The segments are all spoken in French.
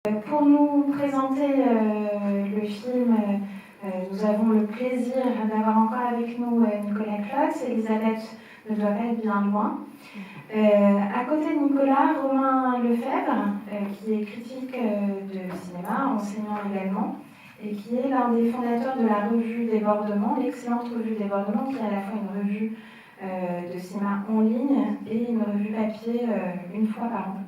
Pour nous présenter le film, nous avons le plaisir d'avoir encore avec nous Nicolas Klotz. Elisabeth ne doit pas être bien loin. À côté de Nicolas, Romain Lefebvre, qui est critique de cinéma, enseignant également, et qui est l'un des fondateurs de la revue Débordement, l'excellente revue Débordement, qui est à la fois une revue de cinéma en ligne et une revue papier une fois par an.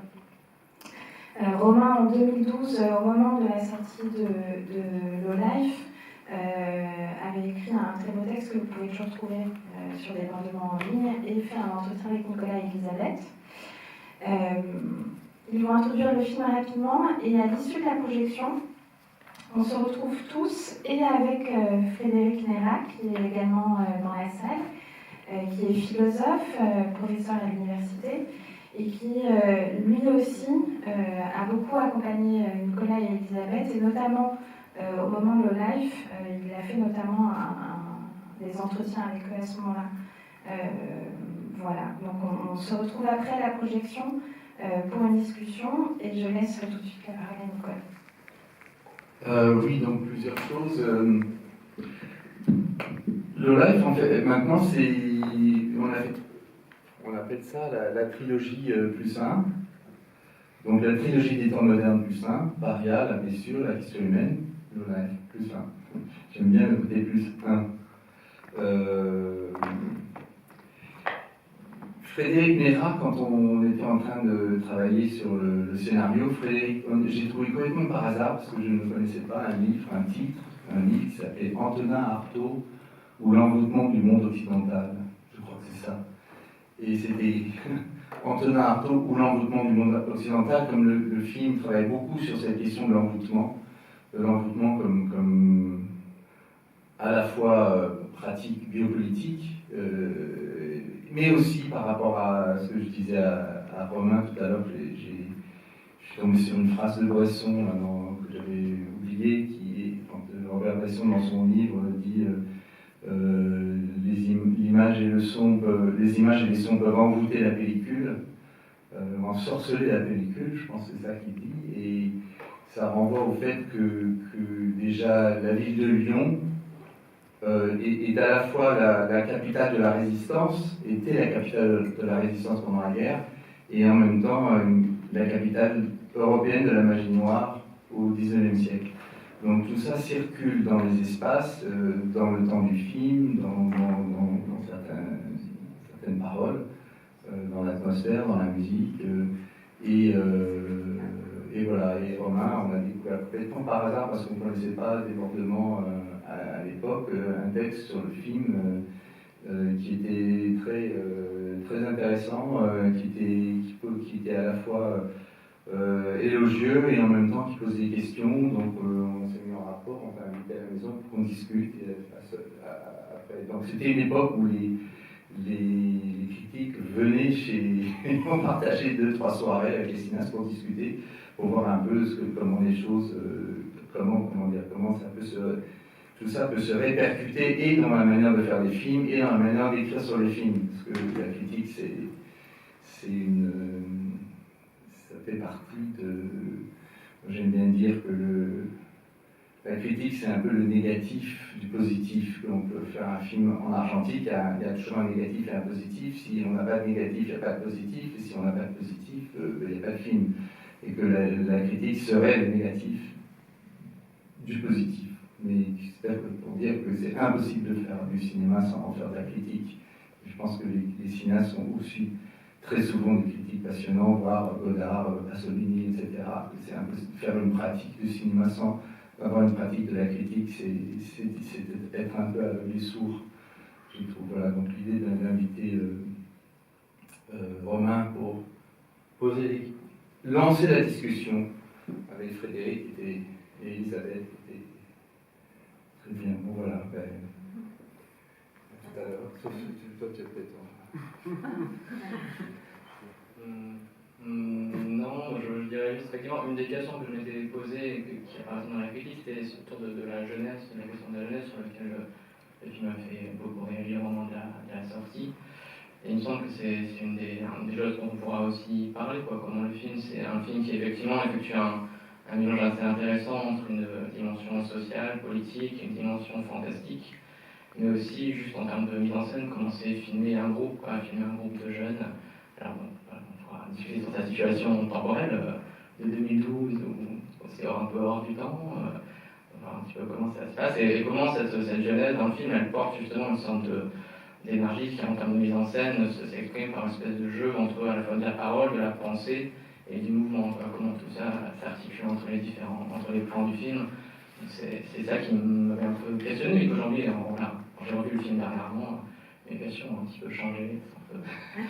Romain, en 2012, au moment de la sortie de Low Life, avait écrit un très beau texte que vous pouvez toujours trouver sur Débordement en ligne et fait un entretien avec Nicolas et Elisabeth. Ils vont introduire le film rapidement et à l'issue de la projection, on se retrouve tous et avec Frédéric Nérat, qui est également dans la salle, qui est philosophe, professeur à l'université, et qui, lui aussi, a beaucoup accompagné Nicolas et Elisabeth, et notamment au moment de Low Life, il a fait notamment des entretiens avec eux à ce moment-là. Voilà, donc on se retrouve après la projection pour une discussion, et je laisse tout de suite la parole à Nicolas. Oui, donc plusieurs choses. Low Life, en fait, maintenant, on appelle ça la trilogie plus 1. Donc la trilogie des temps modernes plus 1, Paria, la blessure, la question humaine, Low Life plus 1. J'aime bien le côté plus 1. Frédéric Nérat, quand on était en train de travailler sur le scénario, j'ai trouvé complètement par hasard, parce que je ne connaissais pas, un livre qui s'appelait Antonin Artaud ou l'envoûtement du monde occidental. Je crois que c'est ça. Et c'était Antonin Artaud ou l'envoûtement du monde occidental, comme le film travaille beaucoup sur cette question de l'envoûtement comme à la fois pratique biopolitique, mais aussi par rapport à ce que je disais à Romain tout à l'heure. Je suis tombé sur une phrase de Bresson que j'avais oubliée, quand Robert Bresson dans son livre dit les images et les sons peuvent envoûter la pellicule, ensorceler la pellicule, je pense que c'est ça qu'il dit, et ça renvoie au fait que déjà la ville de Lyon est à la fois la capitale de la résistance, était la capitale de la résistance pendant la guerre, et en même temps la capitale européenne de la magie noire au XIXe siècle. Donc tout ça circule dans les espaces, dans le temps du film, dans certaines paroles, dans l'atmosphère, dans la musique, et voilà. Et Romain, on a découvert complètement par hasard, parce qu'on ne connaissait pas Débordement à l'époque, un texte sur le film qui était très intéressant, qui était à la fois élogieux et en même temps qui pose des questions. Donc on s'est mis en rapport, on t'a invité à la maison pour qu'on discute après. Donc c'était une époque où les critiques venaient on partageait 2-3 soirées avec les cinéastes pour discuter, pour voir un peu comment les choses, comment tout ça peut se répercuter et dans la manière de faire des films et dans la manière d'écrire sur les films. Parce que la critique, ça fait partie de... J'aime bien dire que la critique, c'est un peu le négatif du positif. On peut faire un film en argentique, il y a toujours un négatif et un positif. Si on n'a pas de négatif, il n'y a pas de positif. Et si on n'a pas de positif, il n'y a pas de film. Et que la critique serait le négatif du positif. Mais j'espère pour dire que c'est impossible de faire du cinéma sans en faire de la critique. Et je pense que les cinéastes sont aussi très souvent des critiques passionnants, voire Godard, Pasolini, etc. C'est impossible de faire une pratique du cinéma sans avoir une pratique de la critique, c'est être un peu aveugle et sourd, je trouve. Voilà, donc l'idée d'inviter Romain pour lancer la discussion avec Frédéric et Elisabeth était très bien. Bon voilà, à tout à l'heure. Sauf que toi tu as peut-être... Non, je dirais juste effectivement une des questions que je m'étais posée et qui apparaissait dans la critique, c'était autour de la jeunesse, de la question de la jeunesse sur laquelle le film a fait beaucoup réagir au moment de la sortie. Et il me semble que c'est une des choses dont on pourra aussi parler, quoi. Comment le film, c'est un film qui effectivement effectue un mélange assez intéressant entre une dimension sociale, politique, et une dimension fantastique, mais aussi juste en termes de mise en scène, comment c'est filmer un groupe, filmer un groupe de jeunes. Alors on pourra discuter sur sa situation temporelle de 2012, où c'est un peu hors du temps, voir un petit peu comment ça se passe, et comment cette jeunesse dans le film, elle porte justement une sorte d'énergie qui, en termes de mise en scène, s'exprime par une espèce de jeu entre à la fois de la parole, de la pensée et du mouvement. Comment tout ça s'articule entre les plans du film. C'est ça qui m'avait un peu questionné, et qu'aujourd'hui, quand j'ai revu le film dernièrement, mes questions ont un petit peu changé.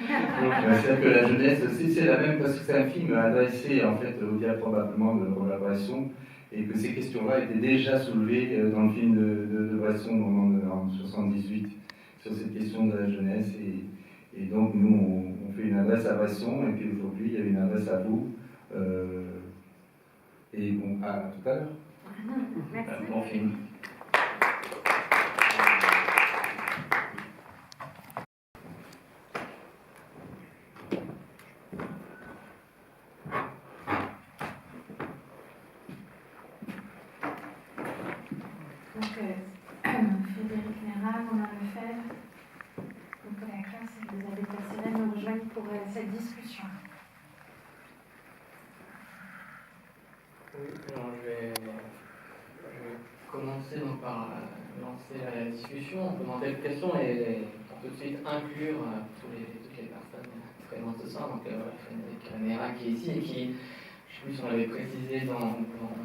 C'est-à-dire que la jeunesse aussi, c'est la même, parce que c'est un film adressé en fait au diable probablement de Bresson, et que ces questions-là étaient déjà soulevées dans le film de Bresson en 1978, sur cette question de la jeunesse. Et donc nous, on fait une adresse à Bresson, et puis aujourd'hui, il y a une adresse à vous. Et bon, à tout à l'heure. Bon film. Donc, Frédéric Néra, Romain Lefebvre, Nicolas Claes et Elisabeth Assinen nous rejoignent pour cette discussion. Oui, alors je vais commencer donc par lancer la discussion, commenter les questions et pour tout de suite inclure toutes les personnes présentes ce soir. Donc Frédéric Néra qui est ici et qui, je sais plus si on l'avait précisé dans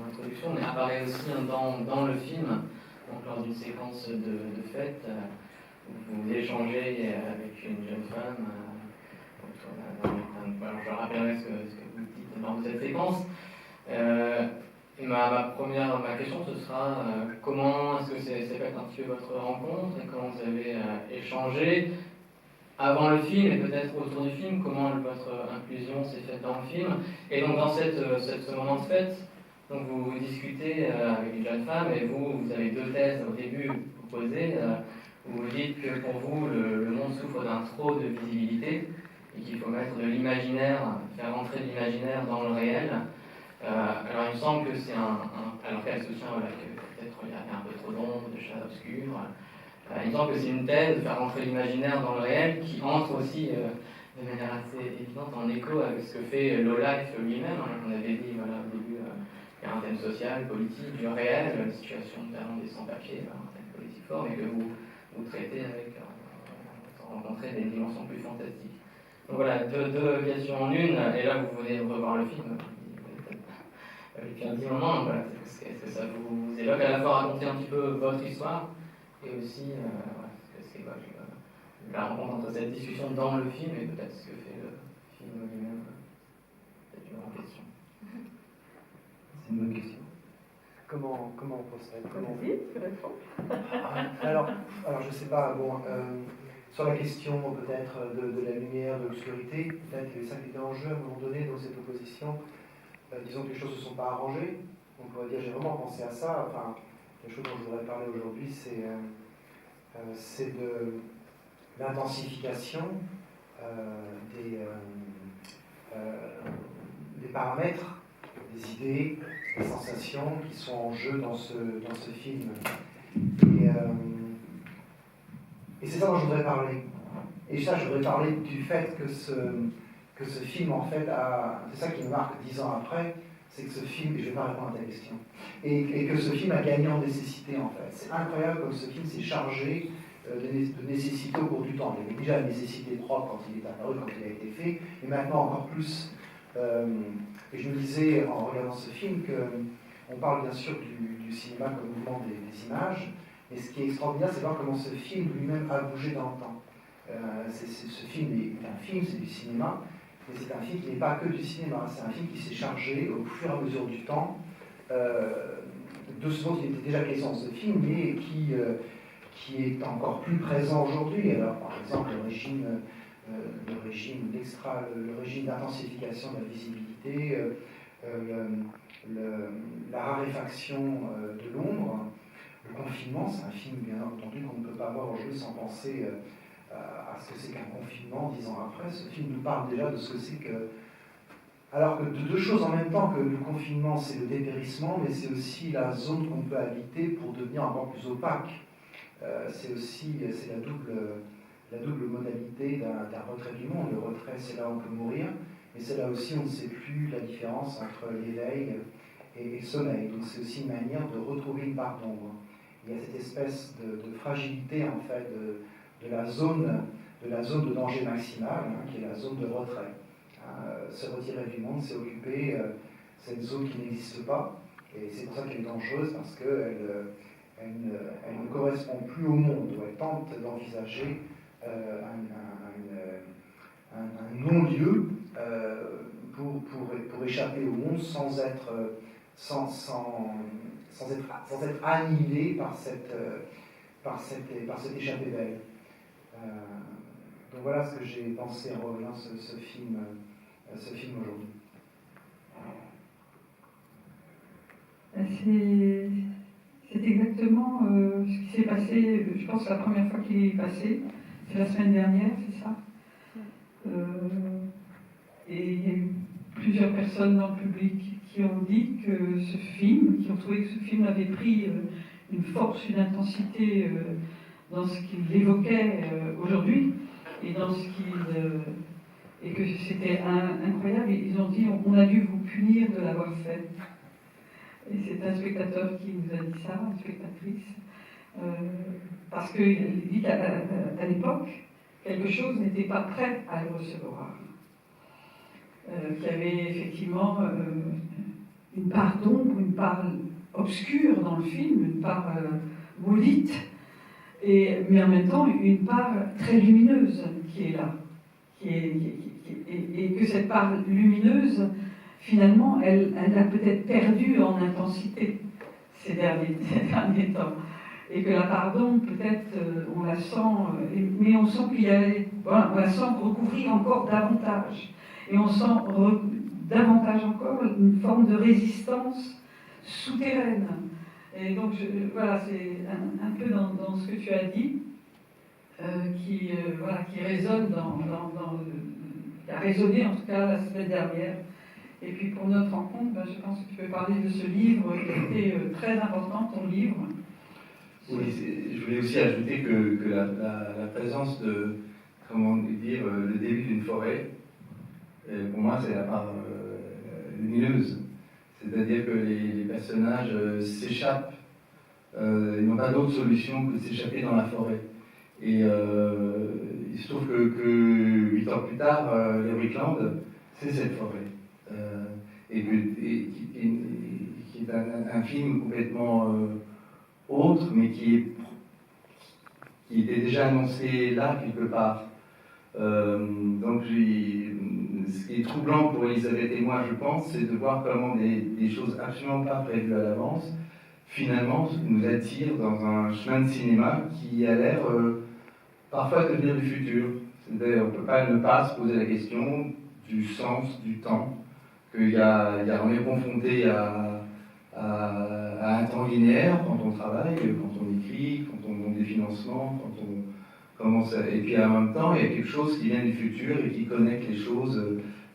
l'introduction, mais apparaît aussi dans le film, donc lors d'une séquence de fête où vous échangez avec une jeune femme. Alors je rappellerai ce que vous dites lors de cette séquence. Et ma question, ce sera comment est-ce que c'est fait un petit peu votre rencontre et comment vous avez échangé avant le film et peut-être autour du film, comment votre inclusion s'est faite dans le film. Et donc dans ce moment de fête, donc vous discutez avec une jeune femme et vous avez deux thèses au début posées. Vous dites que pour vous, le monde souffre d'un trop de visibilité et qu'il faut mettre de l'imaginaire, faire rentrer de l'imaginaire dans le réel. Alors il me semble que c'est alors qu'elle soutient que peut-être il y a un peu trop d'ombre, de choses obscures. Il me semble que c'est une thèse de faire rentrer l'imaginaire dans le réel qui entre aussi de manière assez évidente en écho avec ce que fait Low Life lui-même. On avait dit au début il y a un thème social, politique, du réel, la situation notamment des sans-papiers, un thème politique fort, mais que vous traitez avec rencontrer des dimensions plus fantastiques. Donc voilà, deux questions en une, et là vous venez de revoir le film. Depuis un petit moment, voilà, est-ce que ça vous évoque à la fois raconter un petit peu votre histoire et aussi ce que évoque la rencontre entre cette discussion dans le film et peut-être ce que fait le film lui-même. Peut-être une grande question. C'est une bonne question. Comment on procède? Vas-y, tu réponds. Alors, je ne sais pas, sur la question peut-être de la lumière, de l'obscurité, peut-être que ça qui était en jeu à un moment donné dans cette opposition. Disons que les choses ne se sont pas arrangées. On pourrait dire, j'ai vraiment pensé à ça. Enfin, la chose dont je voudrais parler aujourd'hui, c'est de l'intensification des paramètres, des idées, des sensations qui sont en jeu dans ce film. Et c'est ça dont je voudrais parler. Et ça, je voudrais parler du fait que ce film, en fait, c'est ça qui me marque 10 ans après, c'est que ce film, et je ne vais pas répondre à ta question, et que ce film a gagné en nécessité, en fait. C'est incroyable comme ce film s'est chargé de nécessité au cours du temps. Il y avait déjà la nécessité propre quand il est apparu, quand il a été fait, mais maintenant encore plus. Et je me disais, en regardant ce film, qu'on parle bien sûr du cinéma comme mouvement des images, mais ce qui est extraordinaire, c'est de voir comment ce film lui-même a bougé dans le temps. Ce film est un film, c'est du cinéma, mais c'est un film qui n'est pas que du cinéma, c'est un film qui s'est chargé au fur et à mesure du temps de ce dont il était déjà question dans ce film, mais qui est encore plus présent aujourd'hui. Alors, par exemple, le régime d'intensification de la visibilité, la raréfaction de l'ombre, le confinement, c'est un film bien entendu qu'on ne peut pas voir aujourd'hui sans penser à ce que c'est qu'un confinement 10 ans après. Ce film nous parle déjà de ce que c'est que Alors que deux choses en même temps, que le confinement c'est le dépérissement, mais c'est aussi la zone qu'on peut habiter pour devenir encore plus opaque. C'est la double modalité d'un retrait du monde. Le retrait, c'est là où on peut mourir, mais c'est là aussi où on ne sait plus la différence entre l'éveil et le sommeil. Donc c'est aussi une manière de retrouver une part d'ombre. Il y a cette espèce de fragilité en fait de la zone de danger maximal, qui est la zone de retrait. Se retirer du monde, c'est occuper cette zone qui n'existe pas, et c'est pour ça qu'elle est dangereuse, parce qu'elle ne correspond plus au monde, où elle tente d'envisager un non-lieu pour échapper au monde sans être annihilé par cette échappée d'elle. Donc voilà ce que j'ai pensé en revoyant ce film aujourd'hui. C'est exactement ce qui s'est passé, je pense, la première fois qu'il est passé, c'est la semaine dernière, c'est ça. Et il y a eu plusieurs personnes dans le public qui ont dit que ce film, qui ont trouvé que ce film avait pris une force, une intensité dans ce qu'il évoquait aujourd'hui, et dans ce qu'il... et que c'était incroyable. Ils ont dit, on a dû vous punir de l'avoir fait. Et c'est un spectateur qui nous a dit ça, une spectatrice, parce qu'il dit qu'à l'époque, quelque chose n'était pas prêt à le recevoir. Qu'il y avait effectivement une part d'ombre, une part obscure dans le film, une part maudite, mais en même temps une part très lumineuse qui est là. Et que cette part lumineuse, finalement, elle a peut-être perdu en intensité ces derniers temps. Et que la part d'ombre, peut-être, on la sent, mais on sent qu'il y avait, voilà, on la sent recouvrir encore davantage. Et on sent davantage encore une forme de résistance souterraine. Et donc, voilà, c'est un peu dans ce que tu as dit, qui résonne qui a résonné en tout cas la semaine dernière. Et puis pour notre rencontre, je pense que tu peux parler de ce livre qui a été très important, ton livre. Oui, je voulais aussi ajouter que la présence de, comment dire, le début d'une forêt, pour moi c'est la part lumineuse. C'est-à-dire que les personnages s'échappent, ils n'ont pas d'autre solution que de s'échapper dans la forêt. Et il se trouve que 8 ans plus tard, les Wickland, c'est cette forêt. Qui est un film complètement autre, mais qui était déjà annoncé là, quelque part. Donc, ce qui est troublant pour Elisabeth et moi, je pense, c'est de voir comment des choses absolument pas prévues à l'avance, finalement, nous attirent dans un chemin de cinéma qui a l'air parfois devenir du futur. C'est-à-dire, on ne peut pas ne pas se poser la question du sens du temps, on est confronté à un temps linéaire quand on travaille, quand on écrit, quand on monte des financements, quand on commence à... Et puis en même temps, il y a quelque chose qui vient du futur et qui connecte les choses.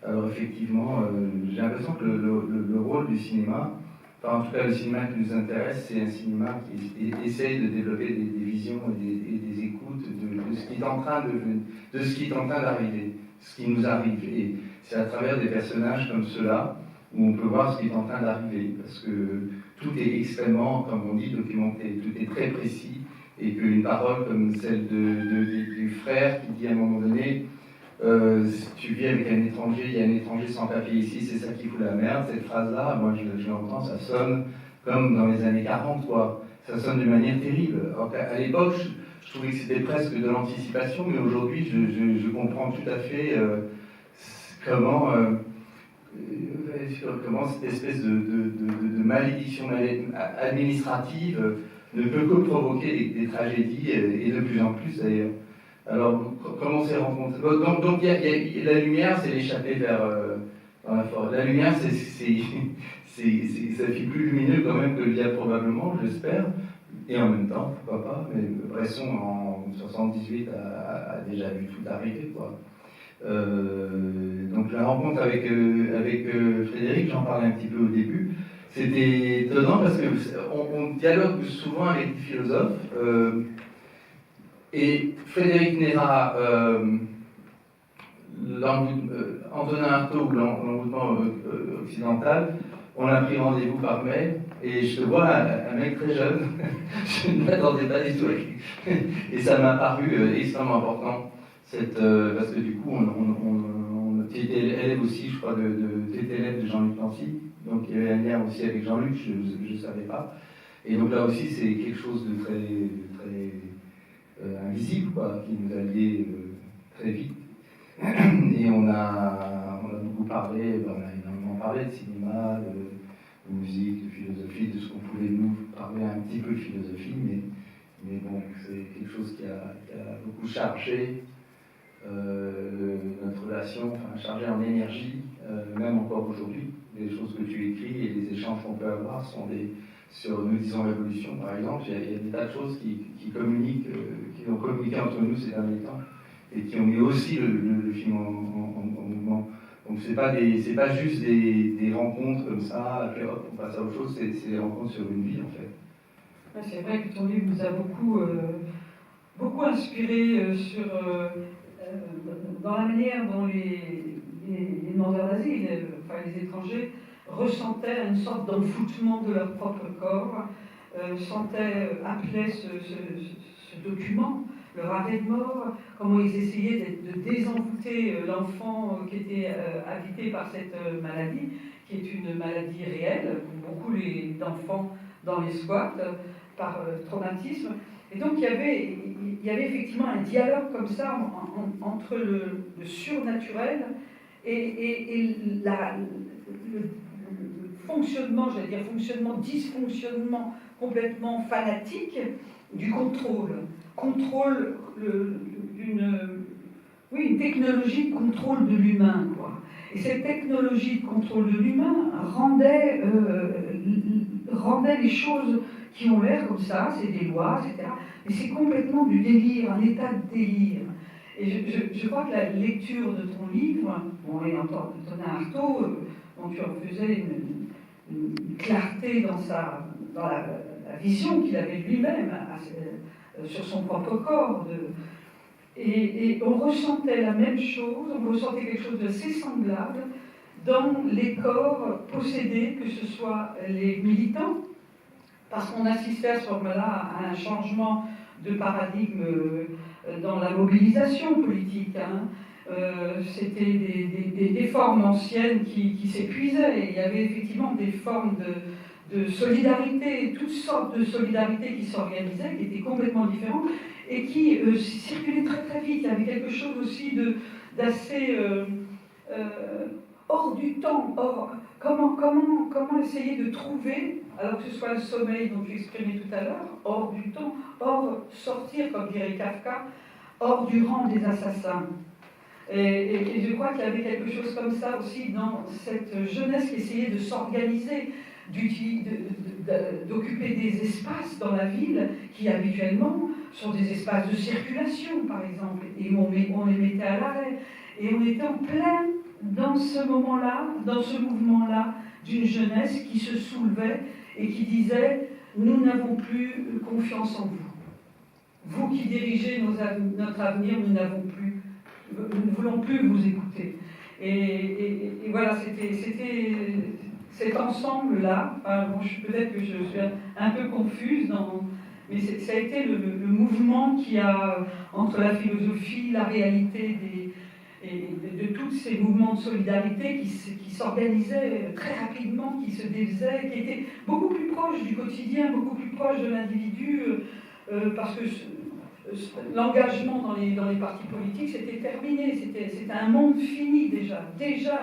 Alors effectivement, j'ai l'impression que le rôle du cinéma, enfin en tout cas le cinéma qui nous intéresse, c'est un cinéma qui essaye de développer des visions et des écoutes de ce qui est en train d'arriver, ce qui nous arrive. Et c'est à travers des personnages comme ceux-là où on peut voir ce qui est en train d'arriver, parce que tout est extrêmement, comme on dit, documenté, tout est très précis, et qu'une parole comme celle du frère qui dit à un moment donné, si tu vis avec un étranger, il y a un étranger sans papier ici, c'est ça qui fout la merde, cette phrase-là, moi je l'entends, ça sonne comme dans les années 40, quoi. Ça sonne de manière terrible. Alors à l'époque, je trouvais que c'était presque de l'anticipation, mais aujourd'hui, je comprends tout à fait comment cette espèce de malédiction administrative ne peut que provoquer des tragédies, et de plus en plus d'ailleurs. Alors, comment on s'est rencontrés? Donc la lumière, c'est l'échapper dans la forêt. La lumière, ça fait plus lumineux quand même que le diable, probablement, j'espère. Et en même temps, pourquoi pas, mais Bresson, en 78, a déjà vu tout arriver, quoi. Donc la rencontre avec Frédéric, j'en parlais un petit peu au début, c'était étonnant parce qu'on dialogue souvent avec des philosophes. Et Frédéric Néra, Antonin Artaud ou l'envoûtement occidental, on a pris rendez-vous par mail, et je te vois un mec très jeune, je ne m'attendais pas du tout à lui. Et ça m'a paru extrêmement important, parce que du coup, tu étais élève aussi, je crois, tu étais élève de Jean-Luc Nancy, donc il y avait un lien aussi avec Jean-Luc, je ne savais pas. Et donc là aussi, c'est quelque chose de très invisible, quoi, qui nous a liés très vite. Et on a beaucoup parlé, on a énormément parlé de cinéma, de musique, de philosophie, de ce qu'on pouvait nous parler un petit peu de philosophie, mais bon, c'est quelque chose qui a beaucoup chargé notre relation, enfin chargé en énergie, même encore aujourd'hui. Les choses que tu écris et les échanges qu'on peut avoir sont sur Nous disons Révolution, par exemple, il y a des tas de choses qui communiquent, qui ont communiqué entre nous ces derniers temps, et qui ont mis aussi le film en mouvement. Donc c'est pas juste des rencontres comme ça, puis hop, on passe à autre chose, c'est des rencontres sur une vie en fait. C'est vrai que ton livre nous a beaucoup inspiré dans la manière dont les demandeurs d'asile, enfin les étrangers, ressentaient une sorte d'envoûtement de leur propre corps, appelaient ce document leur arrêt de mort, comment ils essayaient de désenvoûter l'enfant qui était habité par cette maladie, qui est une maladie réelle, pour beaucoup d'enfants dans les squats, par traumatisme. Et donc il y avait effectivement un dialogue comme ça entre le surnaturel et le fonctionnement, dysfonctionnement complètement fanatique du contrôle. Une technologie de contrôle de l'humain, quoi. Et cette technologie de contrôle de l'humain rendait les choses qui ont l'air comme ça, c'est des lois, etc. Mais c'est complètement du délire, un état de délire. Et je crois que la lecture de ton livre, et Antonin Artaud, dont tu en faisais une clarté dans la vision qu'il avait lui-même sur son propre corps. Et on ressentait la même chose, on ressentait quelque chose d'assez semblable dans les corps possédés, que ce soit les militants, parce qu'on assistait à ce moment-là à un changement de paradigme dans la mobilisation politique. C'était des formes anciennes qui s'épuisaient, et il y avait effectivement des formes de solidarité, toutes sortes de solidarités qui s'organisaient, qui étaient complètement différentes, et qui circulaient très très vite. Il y avait quelque chose aussi d'assez hors du temps. Comment essayer de trouver, alors que ce soit le sommeil dont tu exprimais tout à l'heure, hors du temps, sortir, comme dirait Kafka, hors du rang des assassins. Et je crois qu'il y avait quelque chose comme ça aussi dans cette jeunesse qui essayait de s'organiser, d'occuper des espaces dans la ville qui habituellement sont des espaces de circulation, par exemple, et on les mettait à l'arrêt. Et on était en plein dans ce moment-là, dans ce mouvement-là, d'une jeunesse qui se soulevait et qui disait « Nous n'avons plus confiance en vous. Vous qui dirigez notre avenir, nous ne voulons plus vous écouter. » Et voilà, c'était cet ensemble-là. Peut-être que je suis un peu confuse, mais ça a été le mouvement qui a, entre la philosophie, la réalité de tous ces mouvements de solidarité qui s'organisaient très rapidement, qui se défaisaient, qui étaient beaucoup plus proches du quotidien, beaucoup plus proches de l'individu, parce que l'engagement dans les partis politiques, c'était terminé, c'était un monde fini déjà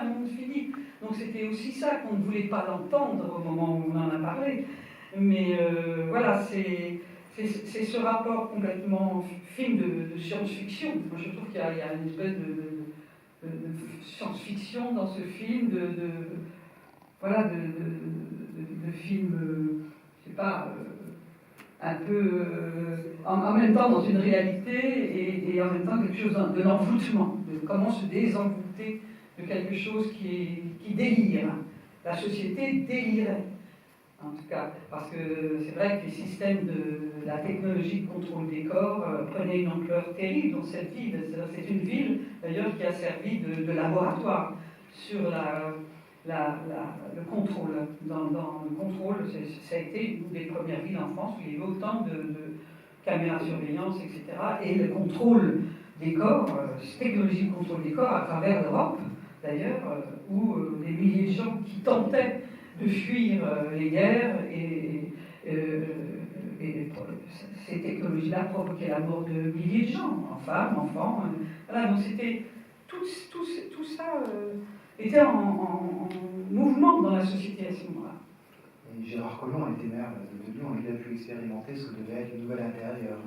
un monde fini. Donc c'était aussi ça qu'on ne voulait pas l'entendre au moment où on en a parlé. Mais voilà, c'est ce rapport complètement film de science-fiction. Moi, je trouve qu'il y a une espèce de science-fiction dans ce film, de film, je sais pas, un peu en même temps dans une réalité et en même temps quelque chose de l'envoûtement, de comment se désenvoûter de quelque chose qui délire. La société délirait, en tout cas, parce que c'est vrai que les systèmes de la technologie de contrôle des corps prenaient une ampleur terrible dans cette ville. C'est une ville, d'ailleurs, qui a servi de laboratoire sur le contrôle. Dans le contrôle, ça a été une des premières villes en France où il y avait autant de caméras de surveillance, etc. Et le contrôle des corps, technologie de contrôle des corps à travers l'Europe, d'ailleurs, où des milliers de gens qui tentaient de fuir les guerres et ces technologies-là provoquaient la mort de milliers de gens, femmes, enfants. Voilà, donc c'était tout ça était en mouvement dans la société à ce moment-là. Et Gérard Collomb était maire de Lyon, il a pu expérimenter ce que devait être le nouvel intérieur.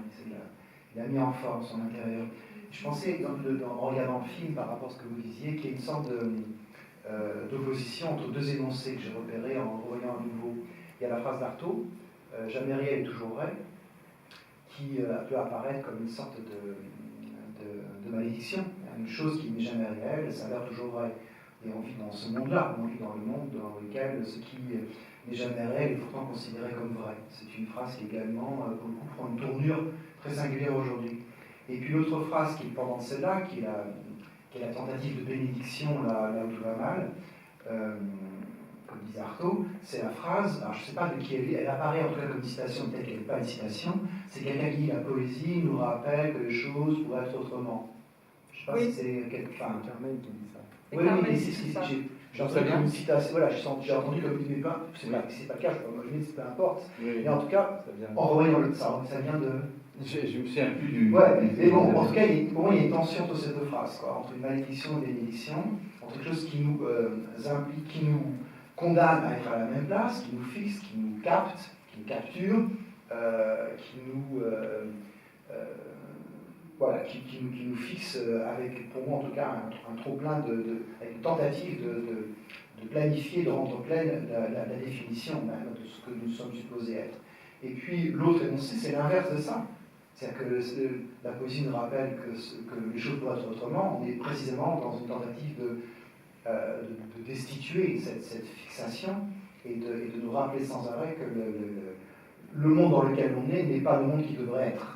Il a mis en forme son intérieur. Je pensais, en regardant le film, par rapport à ce que vous disiez, qu'il y a une sorte d'opposition entre deux énoncés que j'ai repérés en revoyant à nouveau. Il y a la phrase d'Artaud, jamais rien est toujours vrai, qui peut apparaître comme une sorte de malédiction, une chose qui n'est jamais réelle, ça a l'air toujours vrai. Et on vit dans ce monde-là, on vit dans le monde dans lequel ce qui n'est jamais réel est pourtant considéré comme vrai. C'est une phrase qui également, pour le coup, prend une tournure très singulière aujourd'hui. Et puis l'autre phrase qui est pendant celle-là, qui est la tentative de bénédiction là où tout va mal, comme disait Artaud, c'est la phrase, alors je ne sais pas de qui elle apparaît en tout cas comme une citation, peut-être qu'elle n'est pas une citation, c'est quelqu'un qui dit la poésie nous rappelle que les choses pourraient être autrement. Je ne sais pas si c'est quelqu'un. Carmen qui dit ça. Oui, c'est ce que j'ai entendu comme une citation, voilà, j'ai entendu comme une épin, c'est pas le cas, je peu importe. Mais en tout cas, en revoyant ça vient de. Je me souviens plus du. Ouais, mais bon, en tout cas, pour moi, il y a une tension entre ces deux phrases, quoi, entre une malédiction et une bénédiction, entre quelque chose qui nous implique, qui nous condamne à être à la même place, qui nous fixe, qui nous capte, qui nous capture, qui nous. Voilà, qui nous fixe avec, pour moi en tout cas, un trop-plein avec une tentative de planifier, de rendre pleine la définition même de ce que nous sommes supposés être. Et puis l'autre énoncé, c'est l'inverse de ça. C'est-à-dire que la poésie nous rappelle que les choses pourraient être autrement. On est précisément dans une tentative de destituer cette fixation et de nous rappeler sans arrêt que le monde dans lequel on est n'est pas le monde qui devrait être.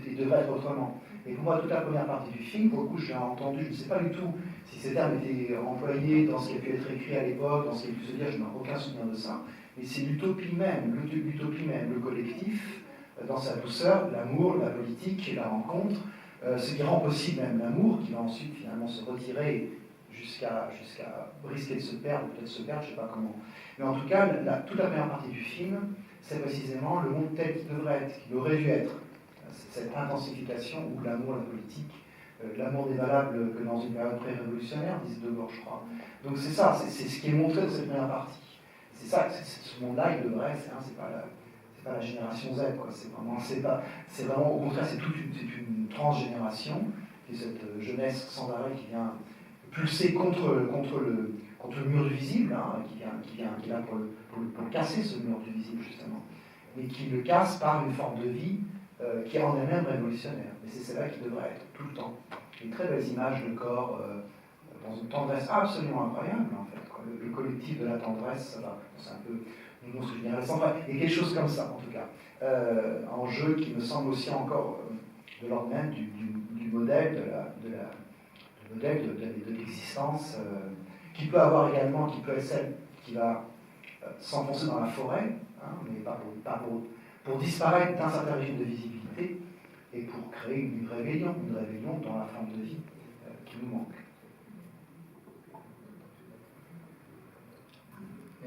Il devrait être autrement. Et pour moi, toute la première partie du film, pour le coup, je l'ai entendu, je ne sais pas du tout si ces termes étaient employés dans ce qui a pu être écrit à l'époque, dans ce qui a pu se dire, je n'ai aucun souvenir de ça, mais c'est l'utopie même, le collectif, dans sa douceur, l'amour, la politique, la rencontre, ce qui rend possible même l'amour, qui va ensuite finalement se retirer jusqu'à risquer de se perdre, peut-être se perdre, je ne sais pas comment. Mais en tout cas, toute la première partie du film, c'est précisément le monde tel qu'il devrait être, qu'il aurait dû être. Cette intensification où l'amour, la politique, l'amour n'est valable que dans une période pré-révolutionnaire, disent De Gaulle, je crois. Donc c'est ça, c'est ce qui est montré dans cette première partie. C'est ça, ce monde-là, il devrait, c'est pas la génération Z, quoi. C'est vraiment, au contraire, c'est une transgénération, qui est cette jeunesse sans arrêt qui vient pulser contre le mur du visible, hein, qui est là pour casser ce mur du visible, justement, mais qui le casse par une forme de vie qui est en elle-même révolutionnaire. Mais c'est celle-là qui devrait être tout le temps. Une très belle image de corps dans une tendresse absolument incroyable, en fait. Quoi. Le collectif de la tendresse, c'est un peu une monstre générale, et quelque chose comme ça, en tout cas. En jeu qui me semble aussi encore de l'ordre même du modèle de l'existence, qui peut avoir également, qui peut être celle qui va s'enfoncer dans la forêt, hein, mais pas pour disparaître d'un certain régime de visibilité et pour créer une rébellion dans la forme de vie qui nous manque.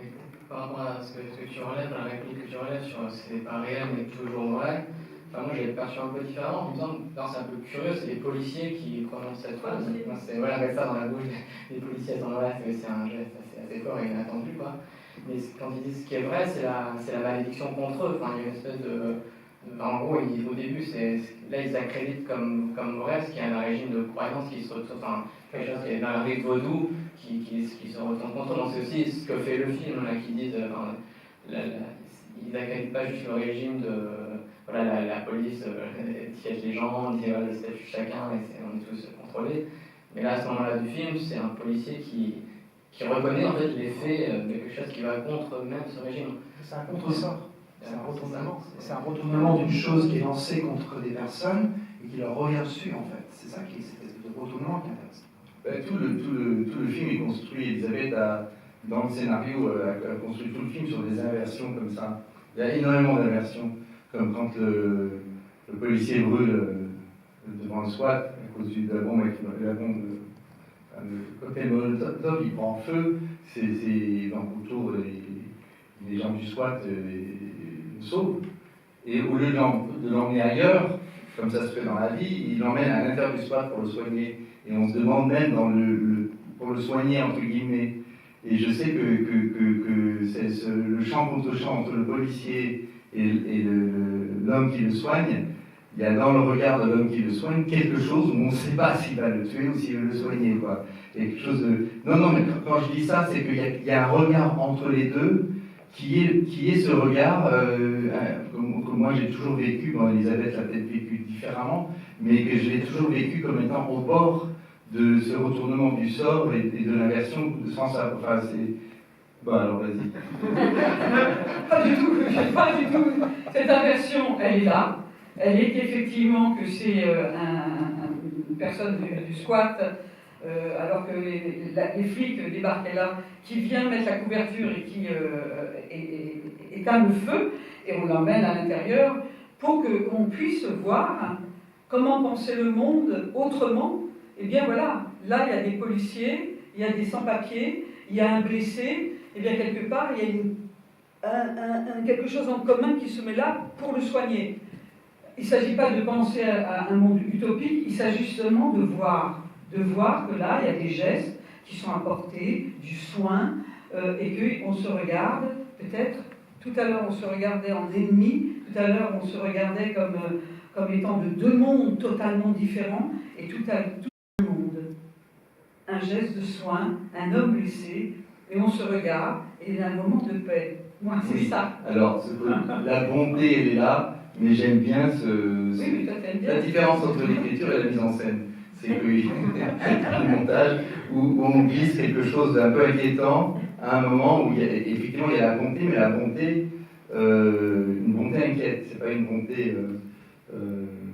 Et par rapport à ce que tu relèves, la réplique que tu relèves sur c'est pas réel mais toujours vrai, enfin, moi j'avais perçu un peu différemment, en me disant, c'est un peu curieux, c'est les policiers qui prononcent cette phrase. C'est voilà, mettre ça dans la bouche des policiers, c'est un geste assez fort et inattendu, quoi. Mais quand ils disent ce qui est vrai, c'est la malédiction contre eux. Enfin, il y a une espèce en gros, au début, là, ils accréditent comme vrai ce qui est un régime de croyance qui se retrouve, enfin, quelque chose qui est dans un rite vaudou qui se retourne contre eux. Donc, c'est aussi ce que fait le film, là, qui disent, ils n'accueillent pas juste le régime de voilà, la police étiquette les gens, dit voilà, le statut de chacun et on est tous contrôlés. Mais là, à ce moment-là du film, c'est un policier qui reconnaît en fait les faits de quelque chose qui va contre même ce régime. C'est un contresort. C'est un retournement. C'est un retournement d'une chose qui est lancée contre des personnes et qui leur revient dessus en fait. C'est ça qui est cette espèce de retournement qui intéresse. Tout le film est construit. Elisabeth dans le scénario a construit tout le film sur des inversions comme ça. Il y a énormément d'inversions, comme quand le policier brûle devant le SWAT à cause de la bombe, le cocktail Molotov, il prend feu. C'est donc autour les gens du SWAT le sauvent. Et au lieu de l'emmener ailleurs, comme ça se fait dans la vie, il l'emmène à l'intérieur du SWAT pour le soigner. Et on se demande même pour le soigner, entre guillemets. Et je sais que c'est le champ contre champ entre le policier et l'homme qui le soigne. Il y a dans le regard de l'homme qui le soigne quelque chose où on ne sait pas s'il va le tuer ou s'il veut le soigner, quoi. Il y a quelque chose de... Non, mais quand je dis ça, c'est qu'il y a un regard entre les deux qui est ce regard que moi j'ai toujours vécu. Bon, Elisabeth l'a peut-être vécu différemment, mais que je l'ai toujours vécu comme étant au bord de ce retournement du sort et de l'inversion sans ça. Enfin, c'est... Bon, alors vas-y. Pas du tout. Cette inversion, elle est là. Elle est effectivement que c'est une personne du squat, alors que les flics débarquaient là, qui vient mettre la couverture et qui éteint le feu, et on l'emmène à l'intérieur pour qu'on puisse voir comment penser le monde autrement. Et bien voilà, là il y a des policiers, il y a des sans-papiers, il y a un blessé, et bien quelque part il y a quelque chose en commun qui se met là pour le soigner. Il ne s'agit pas de penser à un monde utopique, il s'agit justement de voir que là, il y a des gestes qui sont apportés, du soin, et qu'on se regarde, peut-être, tout à l'heure on se regardait en ennemis, tout à l'heure on se regardait comme étant de deux mondes totalement différents, et tout le monde. Un geste de soin, un homme blessé, et on se regarde, et il y a un moment de paix. Moi, c'est ça. Alors, la bonté, elle est là. Mais j'aime bien la différence entre l'écriture et la mise en scène. C'est que le montage où on glisse quelque chose d'un peu inquiétant à un moment où effectivement il y a la bonté, mais la bonté, une bonté inquiète, c'est pas une bonté.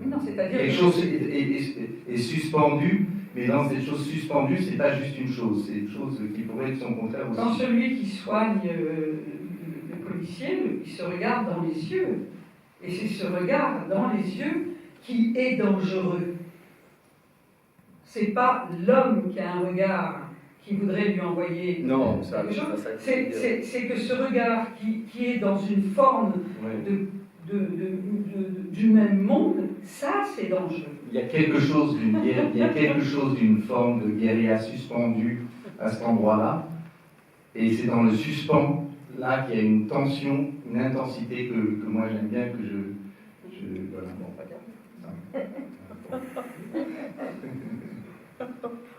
Non, c'est-à-dire quelque chose est suspendu, mais dans cette chose suspendue, c'est pas juste une chose, c'est une chose qui pourrait être son contraire aussi. Quand celui qui soigne le policier, il se regarde dans les yeux. Et c'est ce regard dans les yeux qui est dangereux. C'est pas l'homme qui a un regard qui voudrait lui envoyer non, quelque chose. C'est que ce regard qui est dans une forme du même monde, ça c'est dangereux. Il y a quelque chose d'une forme de guérilla suspendue à cet endroit-là. Et c'est dans le suspens là qu'il y a une tension, une intensité que moi j'aime bien, que voilà, bon,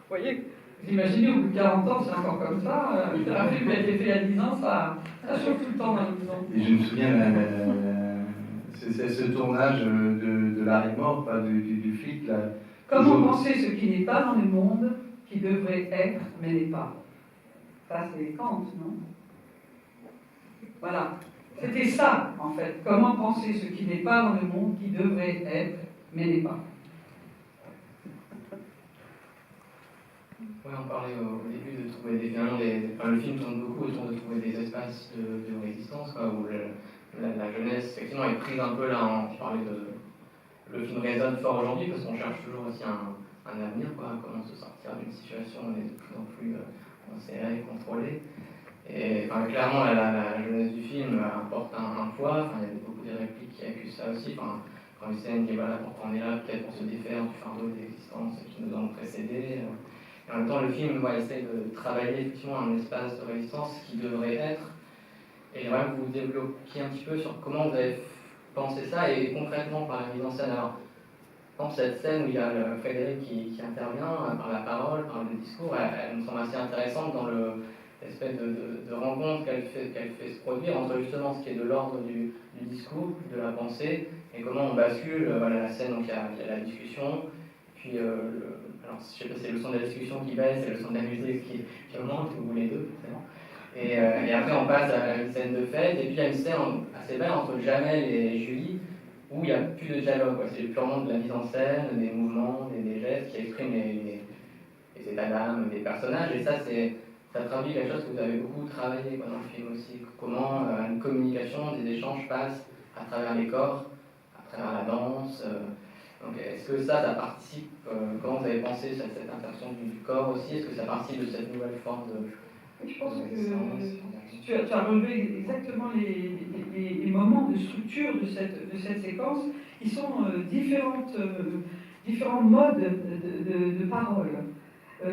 Vous voyez, vous imaginez, au bout de 40 ans, c'est encore comme ça. Un film qui a été fait il y a 10 ans, ça chauffe tout le temps dans la maison. Et je me souviens, c'est ce tournage de l'arrêt mort, du flic. Là, comment penser ce qui n'est pas dans le monde, qui devrait être, mais n'est pas? Ça, c'est Kant, non? Voilà. C'était ça, en fait. Comment penser ce qui n'est pas dans le monde, qui devrait être, mais n'est pas? Oui, on parlait au début de trouver le film tourne beaucoup autour de trouver des espaces de résistance, quoi, où la jeunesse, effectivement, est prise un peu là. Je parlais le film résonne fort aujourd'hui parce qu'on cherche toujours aussi un avenir, quoi, comment se sortir d'une situation où on est de plus en plus serré, contrôlé. Et clairement, la jeunesse du film apporte un poids. Il y a beaucoup de répliques qui accusent ça aussi. Quand Hussein dit voilà, pourquoi on est là, peut-être pour se défaire du fardeau d'existence qui nous ont précédés. Et en même temps, le film essaye de travailler effectivement un espace de résistance qui devrait être. Et j'aimerais que vous développiez un petit peu sur comment vous avez pensé ça et concrètement par la mise en scène. Alors, dans cette scène où il y a Frédéric qui intervient par la parole, par le discours, elle me semble assez intéressante dans espèce de rencontre qu'elle fait se produire entre justement ce qui est de l'ordre du discours, de la pensée, et comment on bascule. Voilà, la scène, donc il y a la discussion, puis alors je sais pas si c'est le son de la discussion qui baisse et le son de la musique qui augmente, ou les deux forcément. Et après on passe à une scène de fête, et puis il y a une scène assez belle entre Jamel et Julie, où il n'y a plus de dialogue, c'est purement de la mise en scène, des mouvements, des gestes qui expriment les états d'âme des personnages, et ça traduit quelque chose que vous avez beaucoup travaillé dans le film aussi, comment une communication, des échanges passent à travers les corps, à travers la danse. Donc est-ce que ça participe, comment vous avez pensé cette interaction du corps aussi, est-ce que ça participe de cette nouvelle forme de... Je pense que tu as relevé exactement les moments de structure de cette séquence qui sont différents modes de parole,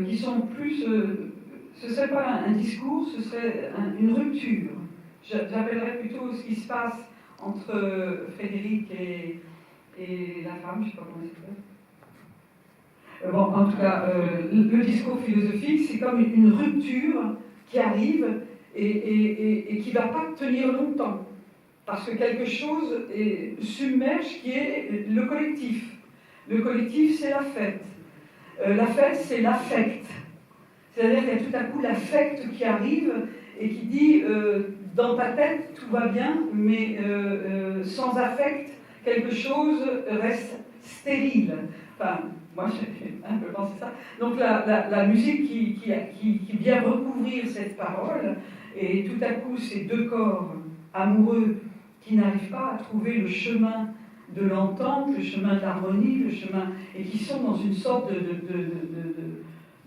qui sont plus... ce ne serait pas un discours, ce serait une rupture. J'appellerais plutôt ce qui se passe entre Frédéric et la femme, je ne sais pas comment elle s'appelle. Bon, en tout cas, le discours philosophique, c'est comme une rupture qui arrive et qui ne va pas tenir longtemps. Parce que quelque chose submerge qui est le collectif. Le collectif, c'est la fête. La fête, c'est l'affect. C'est-à-dire qu'il y a tout à coup l'affect qui arrive et qui dit dans ta tête tout va bien, mais sans affect, quelque chose reste stérile. Enfin, moi j'ai un peu pensé ça. Donc la musique qui vient recouvrir cette parole, et tout à coup ces deux corps amoureux qui n'arrivent pas à trouver le chemin de l'entente, le chemin de l'harmonie, et qui sont dans une sorte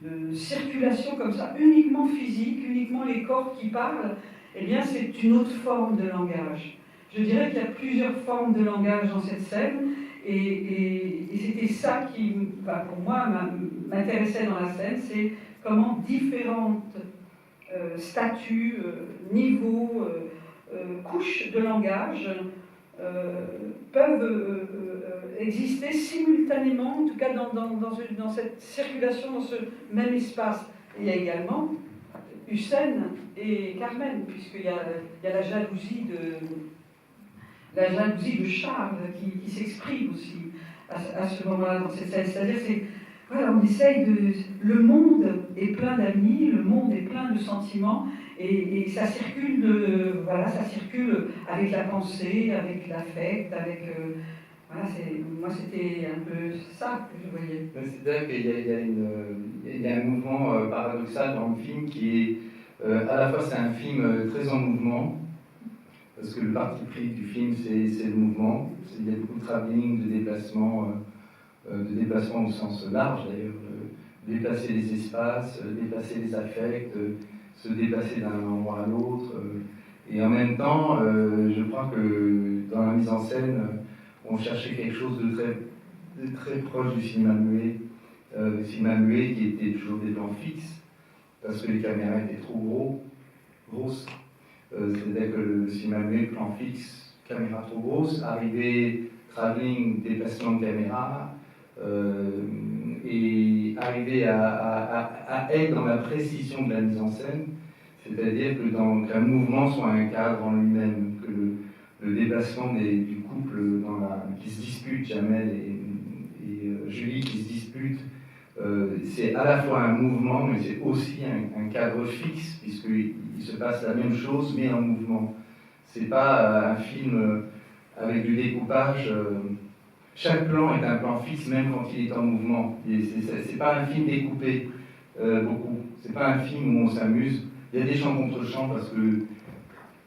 de circulation comme ça, uniquement physique, uniquement les corps qui parlent, eh bien c'est une autre forme de langage. Je dirais qu'il y a plusieurs formes de langage dans cette scène, et c'était ça qui, pour moi, m'intéressait dans la scène, c'est comment différentes statuts, niveaux, couches de langage peuvent exister simultanément, en tout cas dans cette circulation, dans ce même espace. Et il y a également Hussein et Carmen, puisqu'il y a la jalousie de Charles qui s'exprime aussi à ce moment-là dans cette scène. C'est-à-dire voilà, on essaye le monde est plein d'amis, le monde est plein de sentiments, et ça circule ça circule avec la pensée, avec l'affect, avec moi c'était un peu ça que je voyais. C'est-à-dire qu'il y a un mouvement paradoxal dans le film qui est à la fois c'est un film très en mouvement, parce que le parti pris du film c'est le mouvement, il y a beaucoup de travelling, de déplacement au sens large d'ailleurs, déplacer les espaces, déplacer les affects, se déplacer d'un endroit à l'autre, et en même temps je crois que dans la mise en scène on cherchait quelque chose de très proche du cinéma muet qui était toujours des plans fixes parce que les caméras étaient trop grosses. C'est-à-dire que le cinéma muet, plan fixe, caméra trop grosse, arriver, travelling, déplacement de caméra, et arriver à être dans la précision de la mise en scène, c'est-à-dire qu'un mouvement soit un cadre en lui-même, que le déplacement du couple qui se dispute, Jamel et Julie qui se disputent, c'est à la fois un mouvement, mais c'est aussi un cadre fixe, puisqu'il se passe la même chose, mais en mouvement. C'est pas un film avec du découpage. Chaque plan est un plan fixe, même quand il est en mouvement. C'est pas un film découpé beaucoup. C'est pas un film où on s'amuse. Il y a des chants contre chants, parce que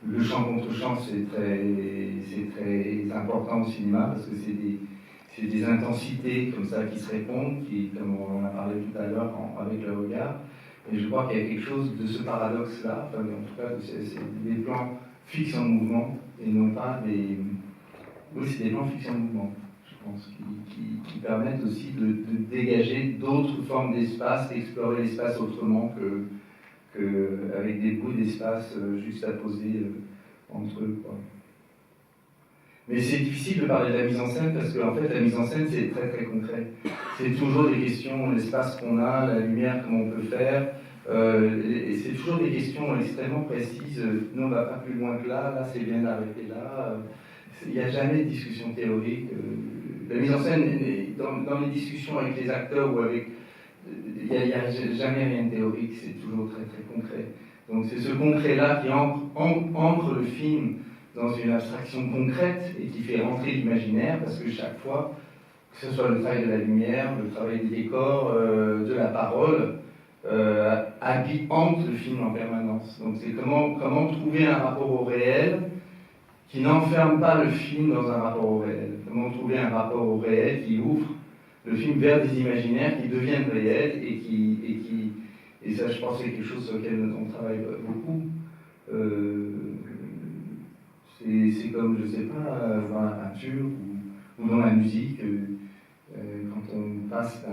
le chant contre chant, c'est très important au cinéma, parce que c'est des intensités comme ça qui se répondent, comme on en a parlé tout à l'heure avec le regard. Et je crois qu'il y a quelque chose de ce paradoxe-là, enfin, en tout cas, c'est des plans fixes en mouvement, et non pas des... Oui, c'est des plans fixes en mouvement, je pense, qui permettent aussi de dégager d'autres formes d'espace, d'explorer l'espace autrement qu'avec des bouts d'espace juste à poser entre eux, quoi. Mais c'est difficile de parler de la mise en scène parce qu'en fait la mise en scène c'est très très concret. C'est toujours des questions, l'espace qu'on a, la lumière, comment on peut faire, Et c'est toujours des questions extrêmement précises. Non, on ne va pas plus loin que là, là c'est bien d'arrêter là. Il n'y a jamais de discussion théorique. La mise en scène, dans les discussions avec les acteurs ou avec. Il n'y a jamais rien de théorique, c'est toujours très très concret. Donc c'est ce concret-là qui ancre le film dans une abstraction concrète et qui fait rentrer l'imaginaire, parce que chaque fois, que ce soit le travail de la lumière, le travail des décors, de la parole, hante le film en permanence. Donc c'est comment trouver un rapport au réel qui n'enferme pas le film dans un rapport au réel. Comment trouver un rapport au réel qui ouvre le film vers des imaginaires qui deviennent réels et ça je pense c'est quelque chose sur lequel on travaille beaucoup. C'est comme, je sais pas, dans la peinture ou dans la musique, quand on passe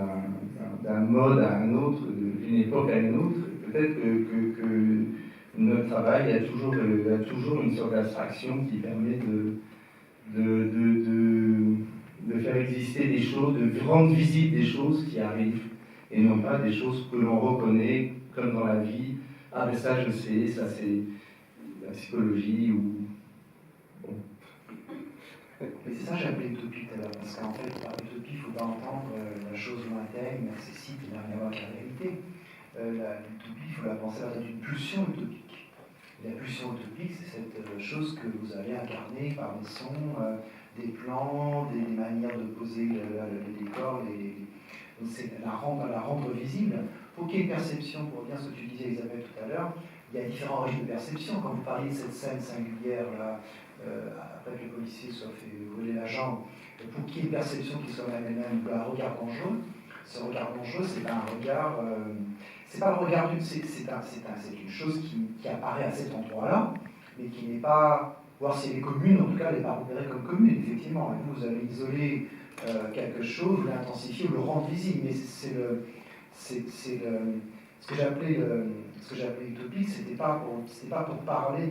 d'un mode à un autre, d'une époque à une autre, peut-être que notre travail a toujours une sorte d'abstraction qui permet de faire exister des choses, de rendre visibles des choses qui arrivent, et non pas des choses que l'on reconnaît, comme dans la vie. Ah ben ça je sais, ça c'est la psychologie ou... Bon. Mais c'est ça que j'appelais utopie tout à l'heure, parce qu'en fait, par utopie, il ne faut pas entendre la chose lointaine, inaccessible, qui n'a rien à voir avec la réalité. L'utopie, il faut la penser à une pulsion utopique. Et la pulsion utopique, c'est cette chose que vous allez incarner par des sons, des plans, des manières de poser le décor, c'est la rendre visible. Pour qu'il y ait une perception, pour dire ce que tu disais Isabelle tout à l'heure, il y a différents régimes de perception. Quand vous parliez de cette scène singulière, là, après que le policier soit fait voler la jambe, pour qu'il y ait une perception qui soit elle-même un regard dangereux, ce regard dangereux, c'est pas un regard... c'est pas le regard d'une... C'est une chose qui apparaît à cet endroit-là, mais qui n'est pas... Voir si elle est commune, en tout cas, elle n'est pas repérée comme commune, effectivement. Et vous allez isoler quelque chose, vous l'intensifier, ou le rendre visible. Mais ce que j'appelais utopique, c'était pas pour parler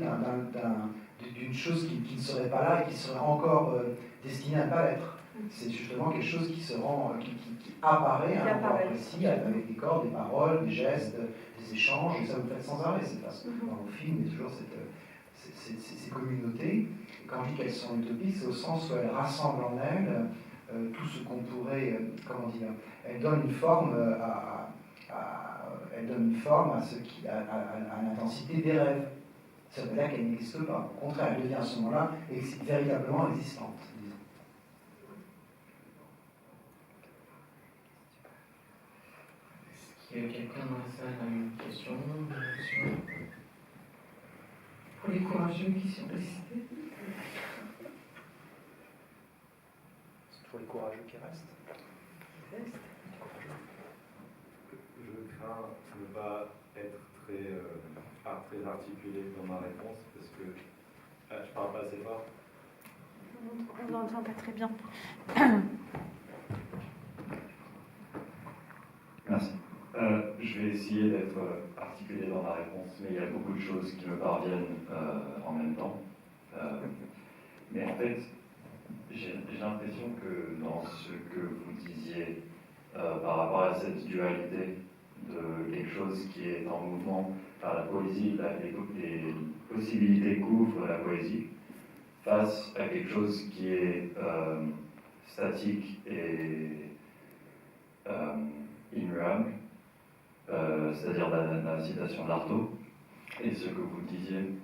d'une chose qui ne serait pas là et qui serait encore destinée à ne pas l'être. C'est justement quelque chose qui apparaît à un endroit précis, avec des corps, des paroles, des gestes, des échanges, et ça vous faites sans arrêt. Dans vos films, il y a toujours ces communautés. Et quand je dis qu'elles sont utopiques, c'est au sens où elles rassemblent en elles tout ce qu'on pourrait, comment dire, elles donnent une forme à l'intensité des rêves. Ça veut dire qu'elle n'existe pas. Au contraire, elle devient à ce moment-là véritablement existante. Est-ce qu'il y a quelqu'un dans la salle qui a une question? Pour les courageux qui sont restés. C'est pour les courageux qui restent. Je crains de ne pas être très articulé dans ma réponse parce que je parle pas assez fort. On n'entend pas très bien. Merci. Je vais essayer d'être articulé dans ma réponse, mais il y a beaucoup de choses qui me parviennent en même temps. Mais en fait, j'ai l'impression que dans ce que vous disiez par rapport à cette dualité de quelque chose qui est en mouvement par la poésie, les possibilités qu'ouvre la poésie, face à quelque chose qui est statique et immuable, c'est-à-dire la citation d'Artaud, et ce que vous disiez,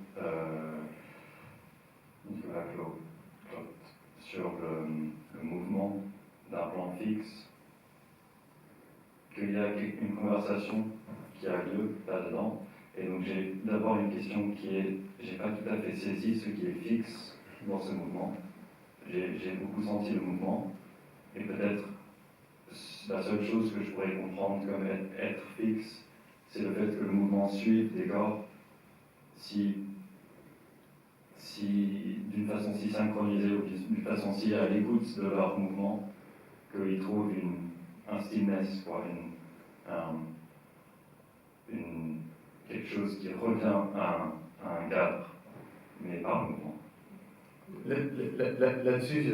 Nicolas Claude, sur le mouvement d'un plan fixe, qu'il y a une conversation qui a lieu là-dedans. Et donc j'ai d'abord une question qui est, j'ai pas tout à fait saisi ce qui est fixe dans ce mouvement. J'ai beaucoup senti le mouvement, et peut-être la seule chose que je pourrais comprendre comme être fixe, c'est le fait que le mouvement suive des corps si d'une façon si synchronisée ou d'une façon si à l'écoute de leur mouvement qu'ils trouvent un stillness, quoi, quelque chose qui revient à un cadre, mais par le mouvement. Là-dessus,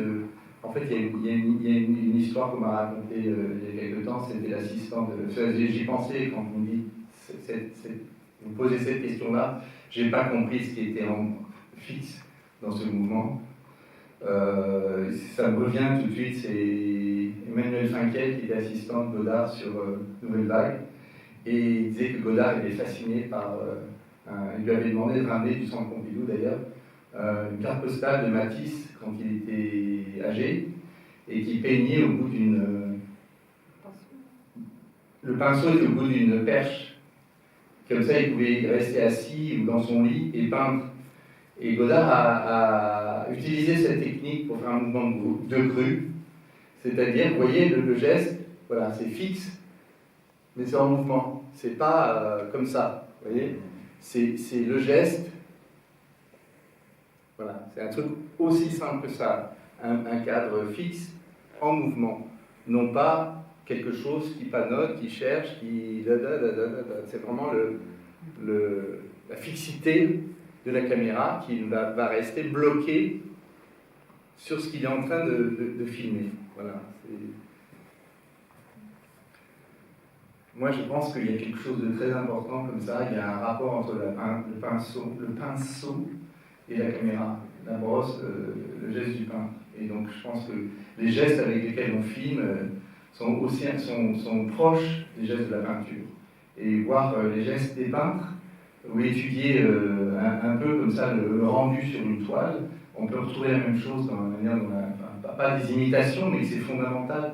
en fait, il y a une histoire qu'on m'a racontée il y a quelque temps, c'était l'assistant de... J'y pensais quand on me dit vous posez cette question-là, j'ai pas compris ce qui était fixe dans ce mouvement. Ça me revient tout de suite, c'est Emmanuel Finkiel qui était assistant de Godard sur Nouvelle Vague, et il disait que Godard était fasciné par... il lui avait demandé de ramener du Centre Pompidou d'ailleurs, une carte postale de Matisse quand il était âgé, et qui peignait au bout d'une... Le pinceau était au bout d'une perche. Comme ça, il pouvait rester assis ou dans son lit et peindre. Et Godard a utilisé cette technique pour faire un mouvement de grue. C'est-à-dire, vous voyez, le geste, voilà, c'est fixe, mais c'est en mouvement. C'est pas comme ça, vous voyez. C'est le geste. Voilà, c'est un truc aussi simple que ça. Un cadre fixe en mouvement. Non pas quelque chose qui panote, qui cherche, qui... C'est vraiment la fixité de la caméra qui va rester bloquée sur ce qu'il est en train de filmer. Voilà. Moi, je pense qu'il y a quelque chose de très important comme ça. Il y a un rapport entre le pinceau et la caméra, la brosse, le geste du peintre. Et donc, je pense que les gestes avec lesquels on filme sont proches des gestes de la peinture. Et voir les gestes des peintres, ou étudier un peu comme ça le rendu sur une toile, on peut retrouver la même chose dans la manière dont pas des imitations, mais c'est fondamental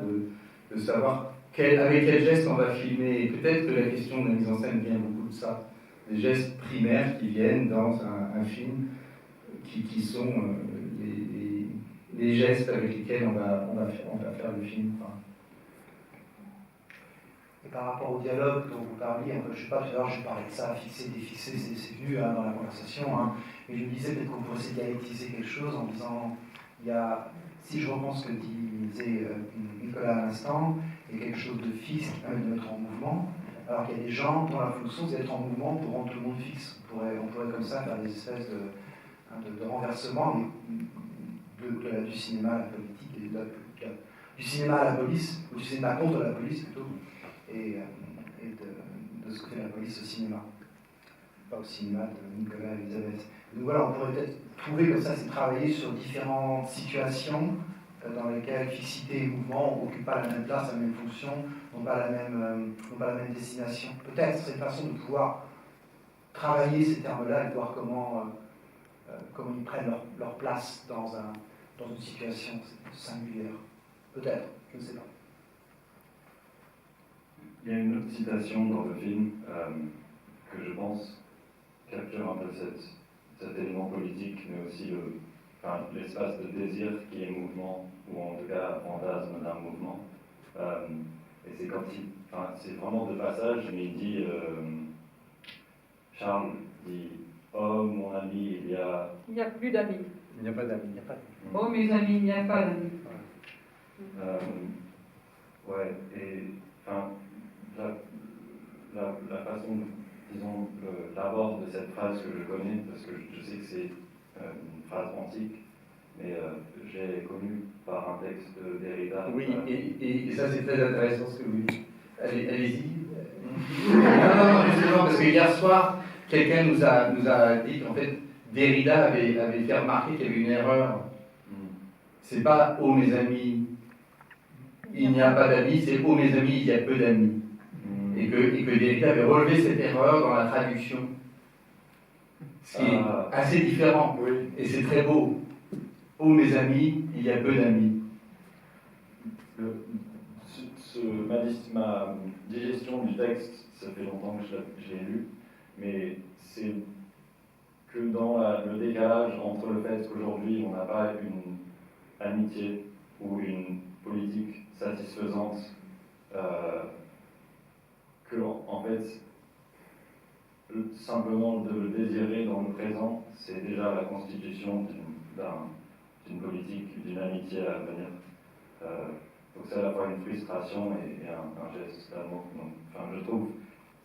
de savoir avec quel geste on va filmer. Et peut-être que la question de la mise en scène vient beaucoup de ça. Des gestes primaires qui viennent dans un film, qui sont les gestes avec lesquels on va faire le film. Enfin. Et par rapport au dialogue dont vous parliez, je ne sais pas, tout à l'heure je parlais de ça, fixer, défixer, c'est venu dans la conversation, mais je me disais peut-être qu'on pourrait essayer de dialectiser quelque chose en disant, si je reprends ce que disait Nicolas à l'instant, il y a quelque chose de fixe qui permet de mettre en mouvement, alors qu'il y a des gens dont la fonction c'est d'être en mouvement pour rendre tout le monde fixe. On pourrait comme ça faire des espèces de renversement du cinéma à la politique, du cinéma à la police, ou du cinéma contre la police plutôt, et de ce que fait la police au cinéma. Pas au cinéma de Nicolas et Elisabeth. Donc voilà, on pourrait peut-être trouver comme ça, c'est travailler sur différentes situations dans lesquelles fixité et mouvement n'occupent pas la même place, la même fonction, n'ont pas la même destination. Peut-être c'est une façon de pouvoir travailler ces termes-là et de voir comment ils prennent leur place dans une situation singulière. Peut-être, je ne sais pas. Il y a une autre citation dans le film que je pense capture un peu cet élément politique, mais aussi l'espace de désir qui est mouvement, ou en tout cas fantasme d'un mouvement. Et c'est quand c'est vraiment de passage, mais il dit, Charles dit, oh mon ami, il y a... Il n'y a plus d'amis. Il n'y a pas d'amis. Oh mes amis, il n'y a pas d'amis. Ouais, et la façon, disons, l'abord de cette phrase que je connais, parce que je sais que c'est une phrase antique, mais j'ai connu par un texte de Derrida. Oui, et ça c'est très intéressant ce que vous dites. Allez-y. Non, justement, parce que hier soir, quelqu'un nous a dit qu'en fait, Derrida avait fait remarquer qu'il y avait une erreur. C'est pas « oh mes amis, il n'y a pas d'amis », c'est « oh mes amis, il y a peu d'amis ». Et que Derrida avait relevé cette erreur dans la traduction. Ce qui est assez différent, oui. Et c'est très beau. « oh mes amis, il y a peu d'amis ». Ma digestion du texte, ça fait longtemps que je l'ai lu, mais c'est que dans le décalage entre le fait qu'aujourd'hui on n'a pas une amitié ou une politique satisfaisante, que en fait simplement de le désirer dans le présent, c'est déjà la constitution d'une politique, d'une amitié à venir. Donc c'est à la fois une frustration et un geste d'amour. Enfin, je trouve que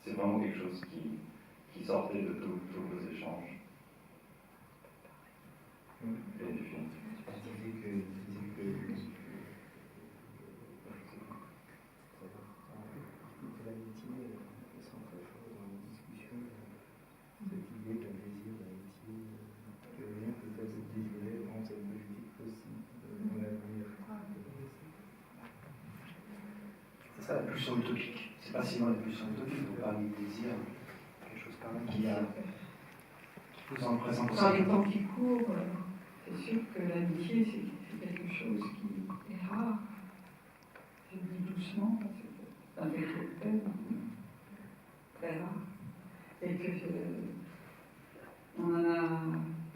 c'est vraiment quelque chose qui sortait de tous vos échanges. Et du film. C'est ça la pulsion utopique. C'est pas seulement la pulsion utopique, il faut parler du désir, quelque chose quand même qui vous en présente aussi. Par les temps qui courent, c'est sûr que l'amitié, c'est quelque chose qui est rare. Je dis doucement, parce que c'est un défaut de peine, très rare. Et que on en a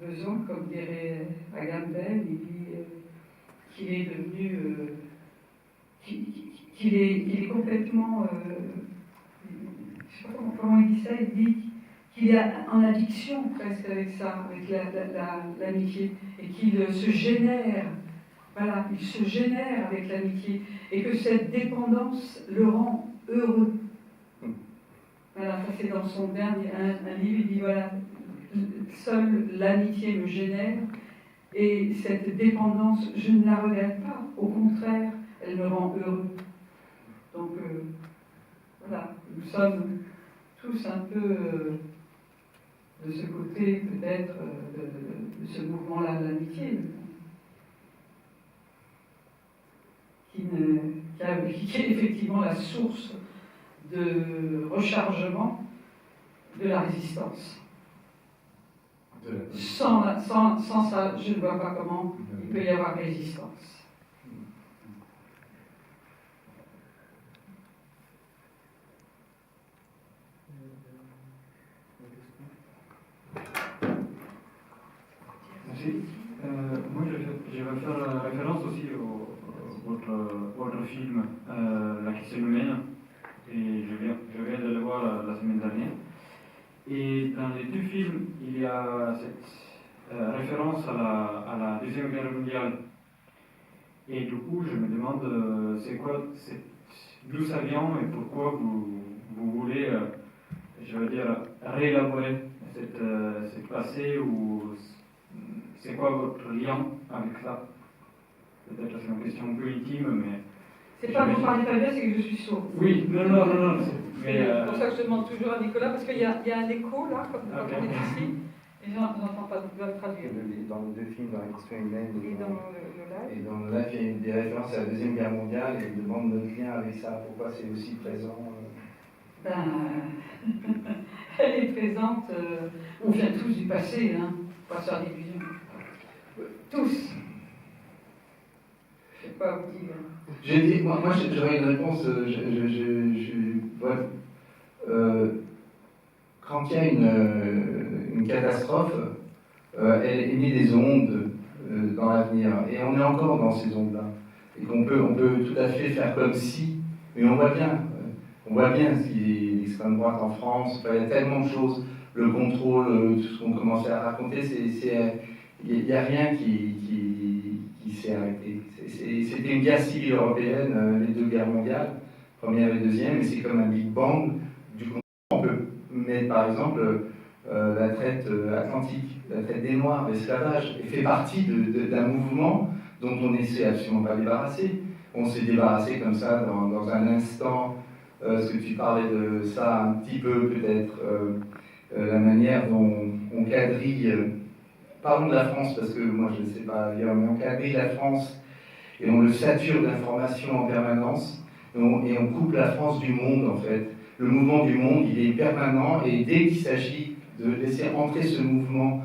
besoin, comme dirait Agamben, il dit qu'il est devenu, qu'il est complètement, je sais pas comment il dit ça, il dit qu'il est en addiction presque avec ça, avec l'amitié, et qu'il se génère, voilà, il se génère avec l'amitié, et que cette dépendance le rend heureux. Voilà, ça c'est dans son dernier un livre, il dit voilà, seule l'amitié me génère, et cette dépendance, je ne la regrette pas, au contraire, elle me rend heureux. Donc voilà, nous sommes tous un peu de ce côté peut-être de ce mouvement-là de l'amitié, qui est effectivement la source de rechargement de la résistance. Sans ça, je ne vois pas comment il peut y avoir résistance. Merci. Moi, je vais faire référence aussi à votre film, La question humaine, et je viens de le voir la semaine dernière. Et dans les deux films, il y a cette référence à la Deuxième Guerre mondiale. Et du coup, je me demande d'où ça vient et pourquoi vous voulez, je veux dire, réélaborer cette passé, ou c'est quoi votre lien avec ça? Peut-être que c'est une question un peu intime, mais... C'est pas que vous parlez pas bien, c'est que je suis sourde. Oui, non. C'est pour ça que je demande toujours à Nicolas, parce qu'il y a un écho là, comme quand on est ici, et je n'entends pas, je dois le traduire. Dans les deux films, dans La question humaine Et dans le live. et dans le live, il y a des références à la Deuxième Guerre mondiale et il demande notre lien avec ça. Pourquoi c'est aussi présent Elle est présente, on vient tous du passé, hein, pas faire d'illusions. Tous. Je ne sais pas vous dire. J'ai dit, moi j'aurais une réponse. Quand il y a une catastrophe, elle émet des ondes dans l'avenir, et on est encore dans ces ondes-là, et qu'on peut tout à fait faire comme si, mais on voit bien ce qui est l'extrême droite en France. Enfin, il y a tellement de choses, le contrôle, tout ce qu'on commençait à raconter, il n'y a rien qui s'est arrêté. C'était une guerre civile européenne, les deux guerres mondiales, première et deuxième, et c'est comme un Big Bang du continent. On peut mettre par exemple la traite atlantique, la traite des Noirs, l'esclavage, et fait partie d'un mouvement dont on ne s'est absolument pas débarrassé. On s'est débarrassé comme ça dans un instant, ce que tu parlais de ça un petit peu peut-être, la manière dont on quadrille. Parlons de la France, parce que moi je ne sais pas dire, mais on quadrille la France et on le sature d'informations en permanence, et on coupe la France du monde en fait. Le mouvement du monde, il est permanent, et dès qu'il s'agit de laisser entrer ce mouvement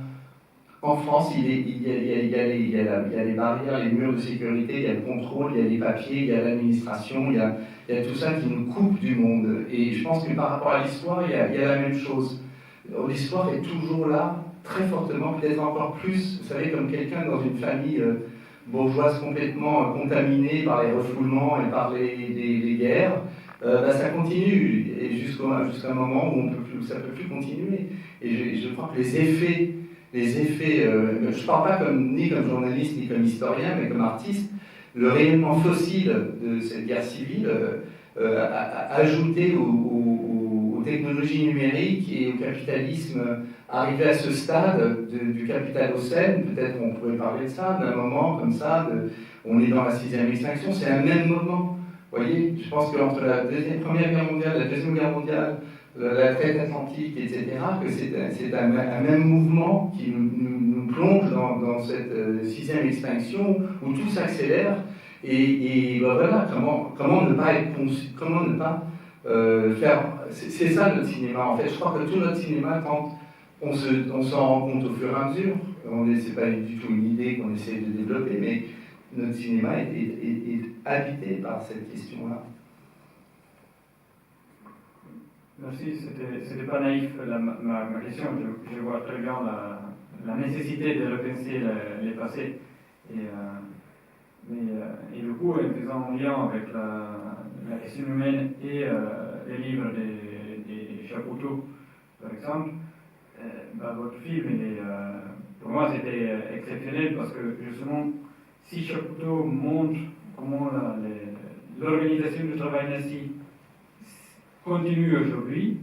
en France, il y a les barrières, les murs de sécurité, il y a le contrôle, il y a les papiers, il y a l'administration, il y a tout ça qui nous coupe du monde. Et je pense que par rapport à l'histoire, il y a la même chose. L'histoire est toujours là, très fortement, peut-être encore plus, vous savez, comme quelqu'un dans une famille bourgeoise complètement contaminée par les refoulements et par les guerres, ça continue, et jusqu'à un moment où ça ne peut plus continuer. Et je crois que les effets, je ne parle pas ni comme journaliste, ni comme historien, mais comme artiste, le rayonnement fossile de cette guerre civile, ajouté aux technologies numériques et au capitalisme, arrivé à ce stade du capitalocène, peut-être on pourrait parler de ça, d'un moment comme ça, on est dans la 6e extinction, c'est un même moment. Vous voyez, je pense qu'entre la Première Guerre mondiale, la Deuxième Guerre mondiale, la traite atlantique, etc., que c'est un même mouvement qui nous plonge dans cette 6e extinction où tout s'accélère. Et voilà, comment ne pas être comment ne pas faire. C'est ça notre cinéma en fait. Je crois que tout notre cinéma, quand on s'en rend compte au fur et à mesure, c'est pas du tout une idée qu'on essaie de développer, mais notre cinéma est habité par cette question-là. Merci, c'était pas naïf ma question. Je vois très bien la nécessité de repenser les passés. Et du coup, en faisant un lien avec la question humaine et les livres des Chapoutot, par exemple, votre film, pour moi, c'était exceptionnel parce que justement, si Chapoutot montre comment l'organisation du travail nazi continue aujourd'hui,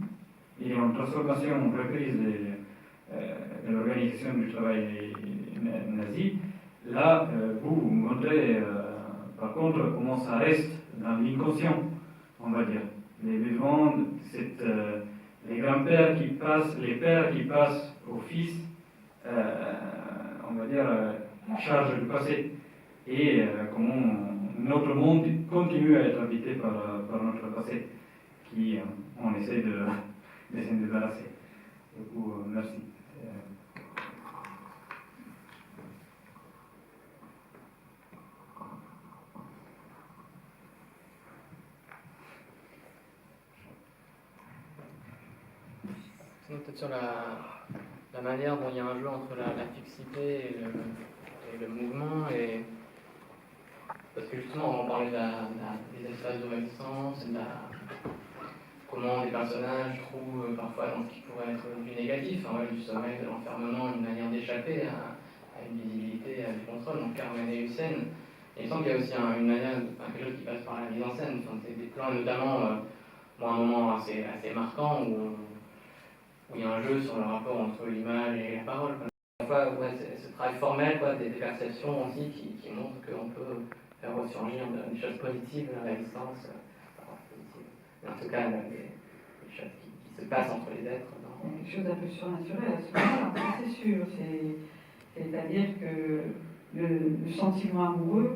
et en transformation, en reprise de l'organisation du travail nazi, là, vous montrez, par contre, comment ça reste dans l'inconscient, on va dire. Les besoins, les grands-pères qui passent, les pères qui passent aux fils, on va dire, charge du passé. Et comment notre monde continue à être habité par notre passé, qui on essaie de s'en débarrasser. Du coup, merci. Sinon, peut-être sur la manière dont il y a un jeu entre la fixité et le mouvement, parce que justement on parlait des espaces de résistance, comment des personnages trouvent parfois dans ce qui pourrait être du négatif, du sommeil, de l'enfermement, une manière d'échapper à une visibilité, à du contrôle, donc Carmen et Hussein. Et il me semble qu'il y a aussi une manière, quelque chose qui passe par la mise en scène, des plans, notamment un moment assez marquant où il y a un jeu sur le rapport entre l'image et la parole. Parfois, ce travail formel, des perceptions aussi qui montrent qu'on peut faire ressurgir des choses positives de la résistance. Mais en tout cas, des choses qui se passent entre les êtres. Quelque chose d'un peu surnaturel à ce moment-là, c'est sûr. C'est-à-dire que le sentiment amoureux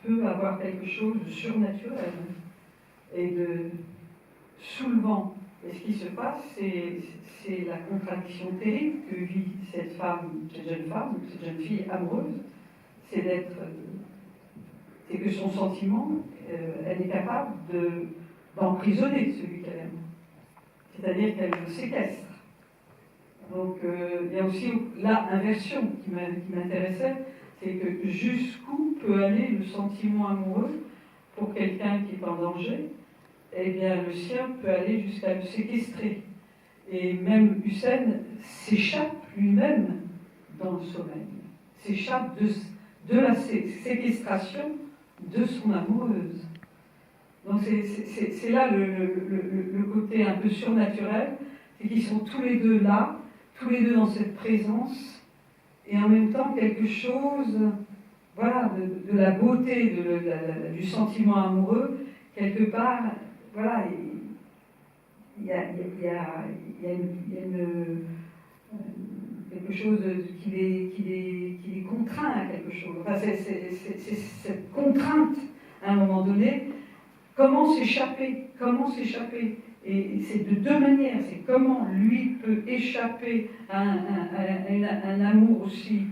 peut avoir quelque chose de surnaturel et de soulevant. Et ce qui se passe, c'est la contradiction terrible que vit cette jeune fille amoureuse, c'est que son sentiment, elle est capable d'emprisonner celui qu'elle aime. C'est-à-dire qu'elle le séquestre. Donc il y a aussi l'inversion qui m'intéressait, c'est que jusqu'où peut aller le sentiment amoureux pour quelqu'un qui est en danger. Eh bien, le sien peut aller jusqu'à le séquestrer. Et même Hussein s'échappe lui-même dans le sommeil, s'échappe de la séquestration de son amoureuse. Donc c'est là le côté un peu surnaturel, c'est qu'ils sont tous les deux là, tous les deux dans cette présence, et en même temps quelque chose, voilà, de la beauté du sentiment amoureux, quelque part. Voilà, il y a quelque chose qui les contraint à quelque chose. Enfin, c'est cette contrainte, à un moment donné, comment s'échapper. Et c'est de deux manières. C'est comment lui peut échapper à un amour aussi.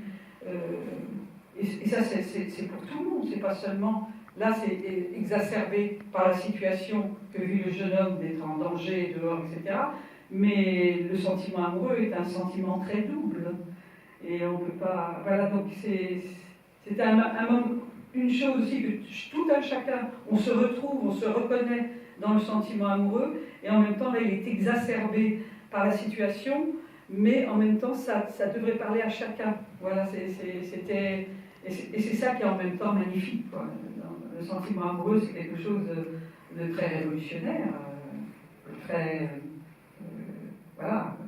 Et ça, c'est pour tout le monde, c'est pas seulement... Là, c'est exacerbé par la situation que vit le jeune homme d'être en danger dehors, etc. Mais le sentiment amoureux est un sentiment très double. Et on ne peut pas... Voilà, donc c'est une chose aussi que tout un chacun, on se retrouve, on se reconnaît dans le sentiment amoureux, et en même temps, là, il est exacerbé par la situation, mais en même temps, ça devrait parler à chacun. Voilà, c'était... Et c'est ça qui est en même temps magnifique, quoi. Le sentiment amoureux, c'est quelque chose de très révolutionnaire, très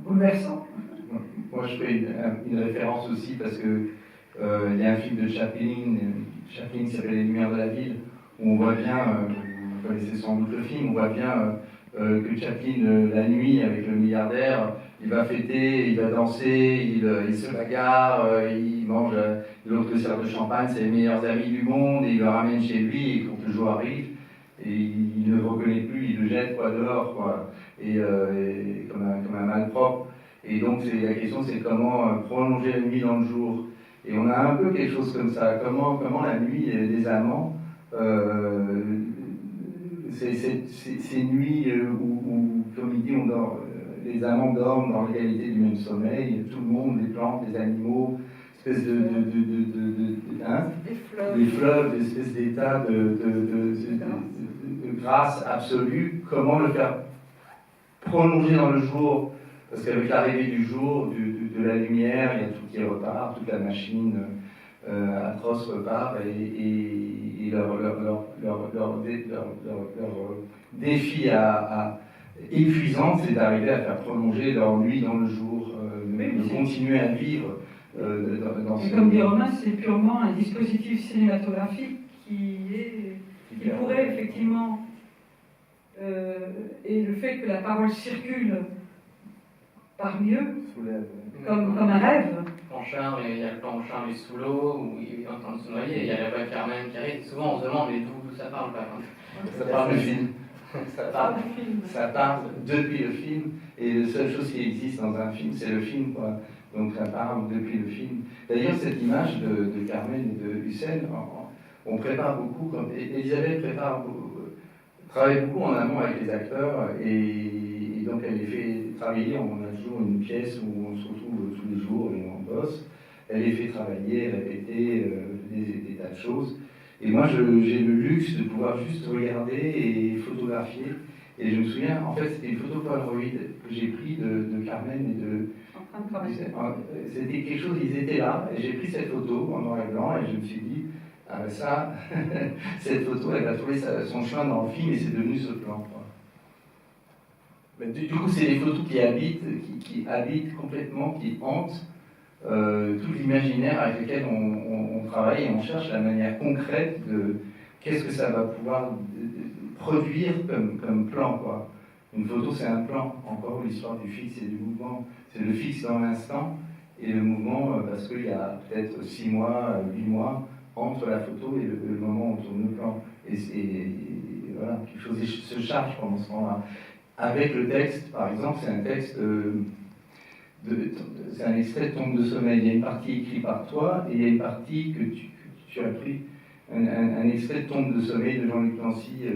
bouleversant. Moi, je fais une référence aussi parce que il y a un film de Chaplin qui s'appelle Les Lumières de la Ville, où on voit bien, vous connaissez sans doute le film, on voit bien que Chaplin, la nuit, avec le milliardaire, il va fêter, il va danser, il se bagarre, il mange L'autre le sert de champagne, c'est les meilleurs amis du monde, et il le ramène chez lui, et quand le jour arrive, et il ne le reconnaît plus, il le jette dehors, quoi, et comme un malpropre. Et donc la question, c'est comment prolonger la nuit dans le jour. Et on a un peu quelque chose comme ça, comment la nuit des amants, ces nuits où, comme il dit, on dort, les amants dorment dans l'égalité du même sommeil, tout le monde, les plantes, les animaux, espèce des fleuves, des espèces d'états de grâce absolue. Comment le faire prolonger dans le jour? Parce qu'avec l'arrivée du jour, de la lumière, il y a tout qui repart, toute la machine atroce repart, et leur défi épuisant, c'est d'arriver à faire prolonger leur nuit dans le jour, de continuer à vivre dans ce... Et comme dit Romain, c'est purement un dispositif cinématographique qui pourrait effectivement... et le fait que la parole circule parmi eux, comme un rêve. En Charles, il y a le plan où Charles est sous l'eau, où il est en train de se noyer, et il y a la voix de Carmen qui arrive. Souvent on se demande mais d'où ça parle, quoi. Ça parle du film. Ça parle depuis le film, et la seule chose qui existe dans un film, c'est le film, quoi. Donc ça parle depuis le film. D'ailleurs, cette image de Carmen et de Hussein, on prépare beaucoup, comme Elisabeth travaille beaucoup en amont avec les acteurs, et donc elle les fait travailler. On a toujours une pièce où on se retrouve tous les jours et on bosse. Elle les fait travailler, répéter des tas de choses. Et moi, j'ai le luxe de pouvoir juste regarder et photographier. Et je me souviens, en fait, c'était une photo Polaroid que j'ai prise de Carmen et de... C'était quelque chose, ils étaient là, et j'ai pris cette photo en noir et blanc, et je me suis dit, ah ben ça, cette photo, elle a trouvé son chemin dans le film, et c'est devenu ce plan, quoi. Mais du coup, c'est des photos qui habitent complètement, qui hantent tout l'imaginaire avec lequel on travaille, et on cherche la manière concrète de qu'est-ce que ça va pouvoir produire comme plan, quoi. Une photo, c'est un plan. Encore l'histoire du fixe et du mouvement. C'est le fixe dans l'instant et le mouvement, parce qu'il y a peut-être 6 mois, 8 mois entre la photo et le moment où on tourne le plan. Et voilà, quelque chose se charge pendant ce temps-là. Avec le texte, par exemple, c'est un texte, c'est un extrait de Tombe de sommeil. Il y a une partie écrite par toi et il y a une partie que tu as pris, un extrait de Tombe de sommeil de Jean-Luc Nancy,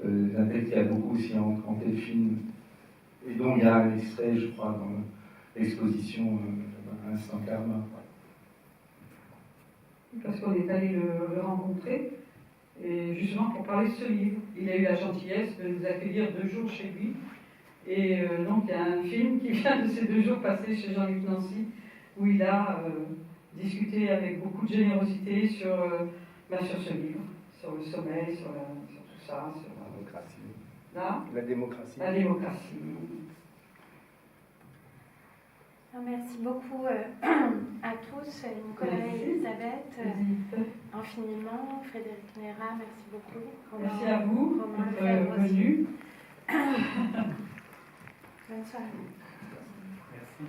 un texte qui a beaucoup aussi hanté le film. Et donc il y a un extrait, je crois, dans l'exposition Instant Karma. Parce qu'on est allé le rencontrer, et justement pour parler de ce livre. Il a eu la gentillesse de nous accueillir 2 jours chez lui. Et donc il y a un film qui vient de ces 2 jours passés chez Jean-Luc Nancy, où il a discuté avec beaucoup de générosité sur ce livre, sur le sommeil, sur tout ça, sur la démocratie. La démocratie. Merci beaucoup à tous, Nicolas et Elisabeth, infiniment. Frédéric Néra, merci beaucoup. Merci à vous d'être venus. Bonne soirée. Merci.